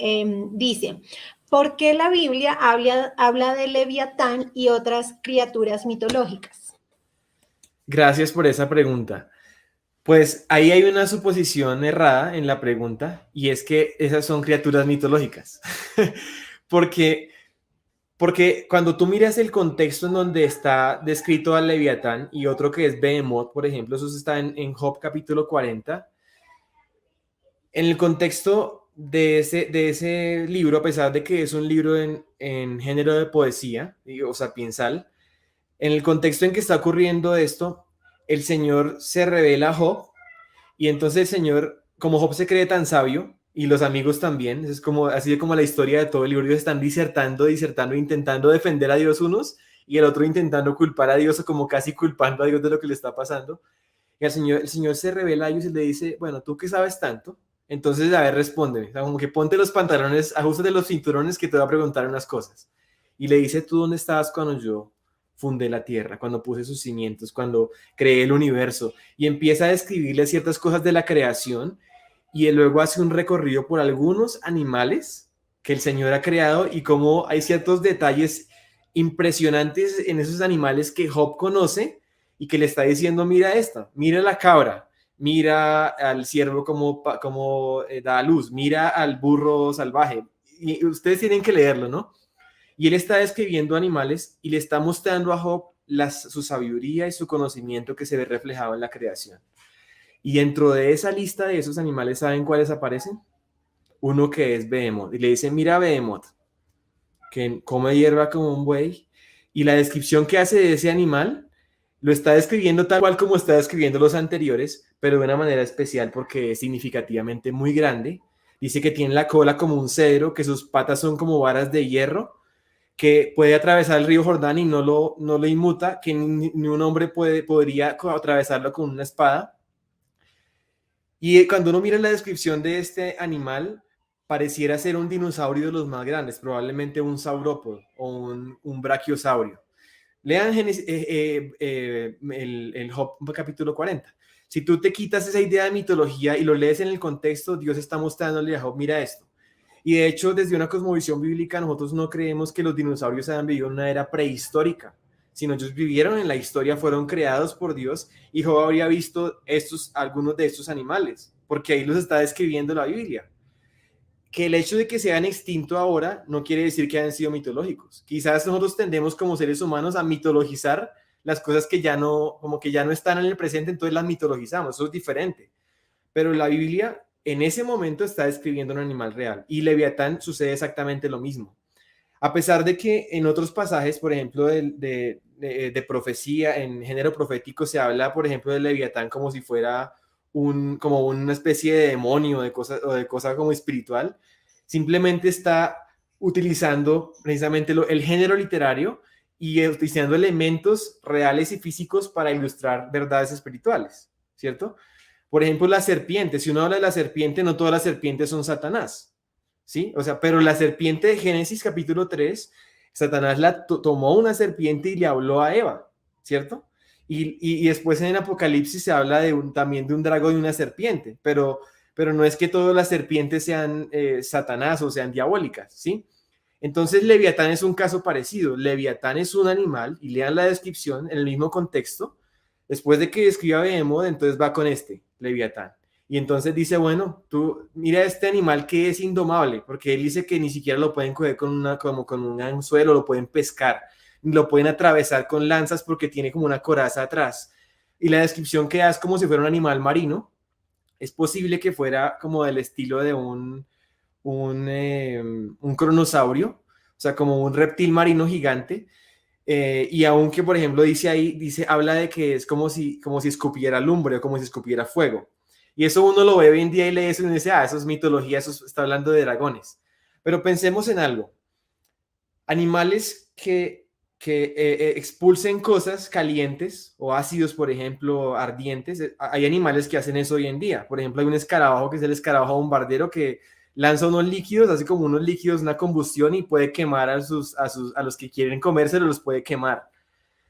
dice, ¿por qué la Biblia habla de Leviatán y otras criaturas mitológicas? Gracias por esa pregunta. Pues ahí hay una suposición errada en la pregunta, y es que esas son criaturas mitológicas. Porque cuando tú miras el contexto en donde está descrito al Leviatán y otro que es Behemoth, por ejemplo, eso está en Job capítulo 40, en el contexto de ese libro, a pesar de que es un libro en género de poesía, o sapiensal, en el contexto en que está ocurriendo esto, el Señor se revela a Job, y entonces el Señor, como Job se cree tan sabio, y los amigos también, es como, así como la historia de todo el libro, ellos están disertando, intentando defender a Dios unos, y el otro intentando culpar a Dios, o como casi culpando a Dios de lo que le está pasando. Y el Señor se revela a ellos y le dice, bueno, tú que sabes tanto, entonces a ver, respóndeme, o sea, como que ponte los pantalones, ajustate los cinturones que te voy a preguntar unas cosas. Y le dice, ¿tú dónde estabas cuando yo fundé la tierra, cuando puse sus cimientos, cuando creé el universo? Y empieza a describirle ciertas cosas de la creación, y él luego hace un recorrido por algunos animales que el Señor ha creado y cómo hay ciertos detalles impresionantes en esos animales que Job conoce y que le está diciendo, mira esta, mira la cabra, mira al ciervo como da a luz, mira al burro salvaje. Y ustedes tienen que leerlo, ¿no? Y él está describiendo animales y le está mostrando a Job su sabiduría y su conocimiento que se ve reflejado en la creación. Y dentro de esa lista de esos animales, ¿saben cuáles aparecen? Uno que es Behemoth. Y le dice, mira Behemoth, que come hierba como un buey. Y la descripción que hace de ese animal lo está describiendo tal cual como está describiendo los anteriores, pero de una manera especial porque es significativamente muy grande. Dice que tiene la cola como un cedro, que sus patas son como varas de hierro, que puede atravesar el río Jordán y no lo inmuta, que ni un hombre podría atravesarlo con una espada. Y cuando uno mira la descripción de este animal, pareciera ser un dinosaurio de los más grandes, probablemente un saurópodo o un brachiosaurio. Lean el Job capítulo 40. Si tú te quitas esa idea de mitología y lo lees en el contexto, Dios está mostrándole a Job, mira esto. Y de hecho, desde una cosmovisión bíblica, nosotros no creemos que los dinosaurios hayan vivido en una era prehistórica, sino ellos vivieron en la historia, fueron creados por Dios, y Job habría visto algunos de estos animales, porque ahí los está describiendo la Biblia. Que el hecho de que se hayan extinto ahora no quiere decir que hayan sido mitológicos. Quizás nosotros tendemos como seres humanos a mitologizar las cosas que ya no, como que ya no están en el presente, entonces las mitologizamos, eso es diferente. Pero la Biblia en ese momento está describiendo un animal real, y Leviatán sucede exactamente lo mismo. A pesar de que en otros pasajes, por ejemplo, de profecía, en género profético, se habla, por ejemplo, de Leviatán como si fuera como una especie de demonio o de cosa como espiritual, simplemente está utilizando precisamente el género literario y utilizando elementos reales y físicos para ilustrar verdades espirituales, ¿cierto? Por ejemplo, la serpiente. Si uno habla de la serpiente, no todas las serpientes son Satanás, ¿sí? O sea, pero la serpiente de Génesis capítulo 3, Satanás tomó una serpiente y le habló a Eva, ¿cierto? Y después en el Apocalipsis se habla también de un dragón y una serpiente, pero no es que todas las serpientes sean Satanás o sean diabólicas, ¿sí? Entonces Leviatán es un caso parecido. Leviatán es un animal, y lean la descripción en el mismo contexto. Después de que describa Behemoth, entonces va con Leviatán. Y entonces dice, bueno, tú mira este animal que es indomable, porque él dice que ni siquiera lo pueden coger como con un anzuelo, lo pueden pescar, lo pueden atravesar con lanzas porque tiene como una coraza atrás. Y la descripción que da es como si fuera un animal marino. Es posible que fuera como del estilo de un cronosaurio, o sea, como un reptil marino gigante. Y aunque, por ejemplo, habla de que es como si escupiera lumbre o como si escupiera fuego. Y eso uno lo ve hoy en día y lee eso y dice, eso es mitología, eso está hablando de dragones. Pero pensemos en algo. Animales que expulsen cosas calientes o ácidos, por ejemplo, ardientes. Hay animales que hacen eso hoy en día. Por ejemplo, hay un escarabajo que es el escarabajo bombardero que lanza unos líquidos, así como unos líquidos, una combustión, y puede quemar a los que quieren comérselo, los puede quemar.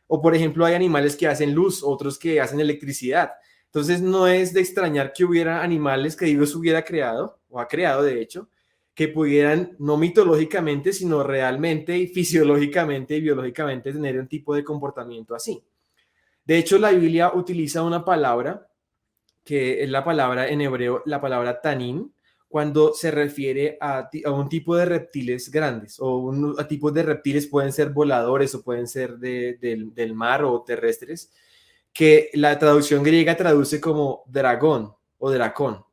O por ejemplo, hay animales que hacen luz, otros que hacen electricidad. Entonces no es de extrañar que hubiera animales que Dios hubiera creado, o ha creado de hecho, que pudieran, no mitológicamente, sino realmente y fisiológicamente y biológicamente tener un tipo de comportamiento así. De hecho, la Biblia utiliza una palabra, que es la palabra en hebreo, la palabra tanín, cuando se refiere a un tipo de reptiles grandes, o a tipos de reptiles, pueden ser voladores o pueden ser del mar o terrestres, que la traducción griega traduce como dragón o dracón.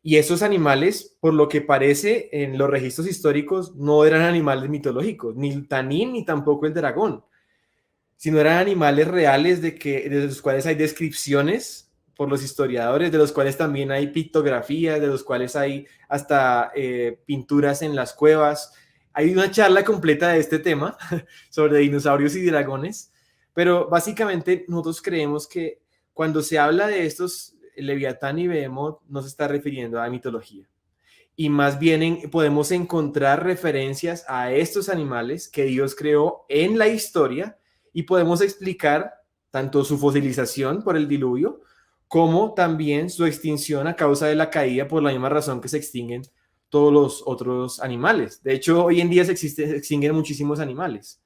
Y esos animales, por lo que parece en los registros históricos, no eran animales mitológicos, ni el tanín ni tampoco el dragón, sino eran animales reales de los cuales hay descripciones por los historiadores, de los cuales también hay pictografías, de los cuales hay hasta pinturas en las cuevas. Hay una charla completa de este tema sobre dinosaurios y dragones, pero básicamente nosotros creemos que cuando se habla de estos Leviatán y Behemoth no se está refiriendo a mitología, y más bien podemos encontrar referencias a estos animales que Dios creó en la historia, y podemos explicar tanto su fosilización por el diluvio como también su extinción a causa de la caída, por la misma razón que se extinguen todos los otros animales. De hecho, hoy en día se extinguen muchísimos animales.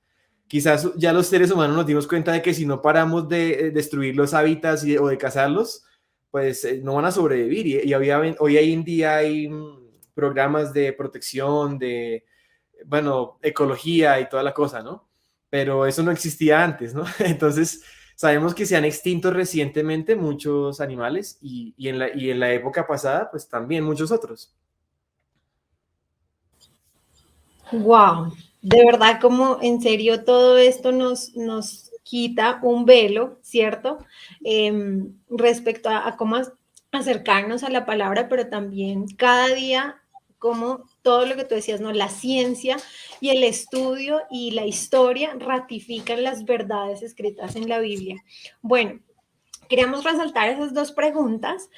Quizás ya los seres humanos nos dimos cuenta de que si no paramos de destruir los hábitats o de cazarlos, pues no van a sobrevivir. Y hoy en día hay programas de protección, ecología y toda la cosa, ¿no? Pero eso no existía antes, ¿no? Entonces, sabemos que se han extinto recientemente muchos animales y en la época pasada, pues también muchos otros. Wow, de verdad, como en serio todo esto nos quita un velo, ¿cierto? Respecto a cómo acercarnos a la palabra, pero también cada día, como todo lo que tú decías, ¿no? La ciencia y el estudio y la historia ratifican las verdades escritas en la Biblia. Bueno, queríamos resaltar esas dos preguntas.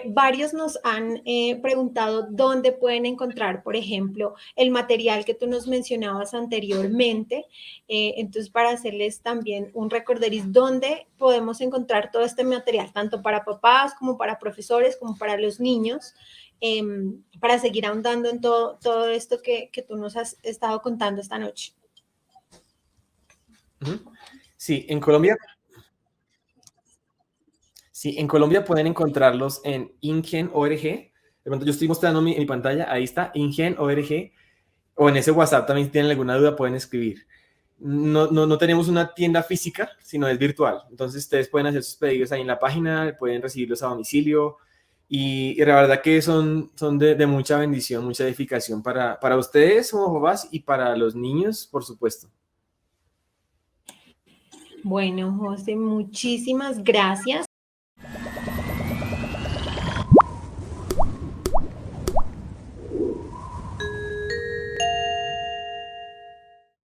Varios nos han preguntado dónde pueden encontrar, por ejemplo, el material que tú nos mencionabas anteriormente. Entonces, para hacerles también un recorderis, ¿dónde podemos encontrar todo este material, tanto para papás como para profesores, como para los niños, para seguir ahondando en todo esto que tú nos has estado contando esta noche? Sí, en Colombia pueden encontrarlos en INGEN.org. De pronto yo estoy mostrando en mi pantalla, ahí está, INGEN.org. O en ese WhatsApp también si tienen alguna duda pueden escribir. No tenemos una tienda física, sino es virtual. Entonces ustedes pueden hacer sus pedidos ahí en la página, pueden recibirlos a domicilio y la verdad que son de mucha bendición, mucha edificación para ustedes como papás y para los niños, por supuesto. Bueno, José, muchísimas gracias.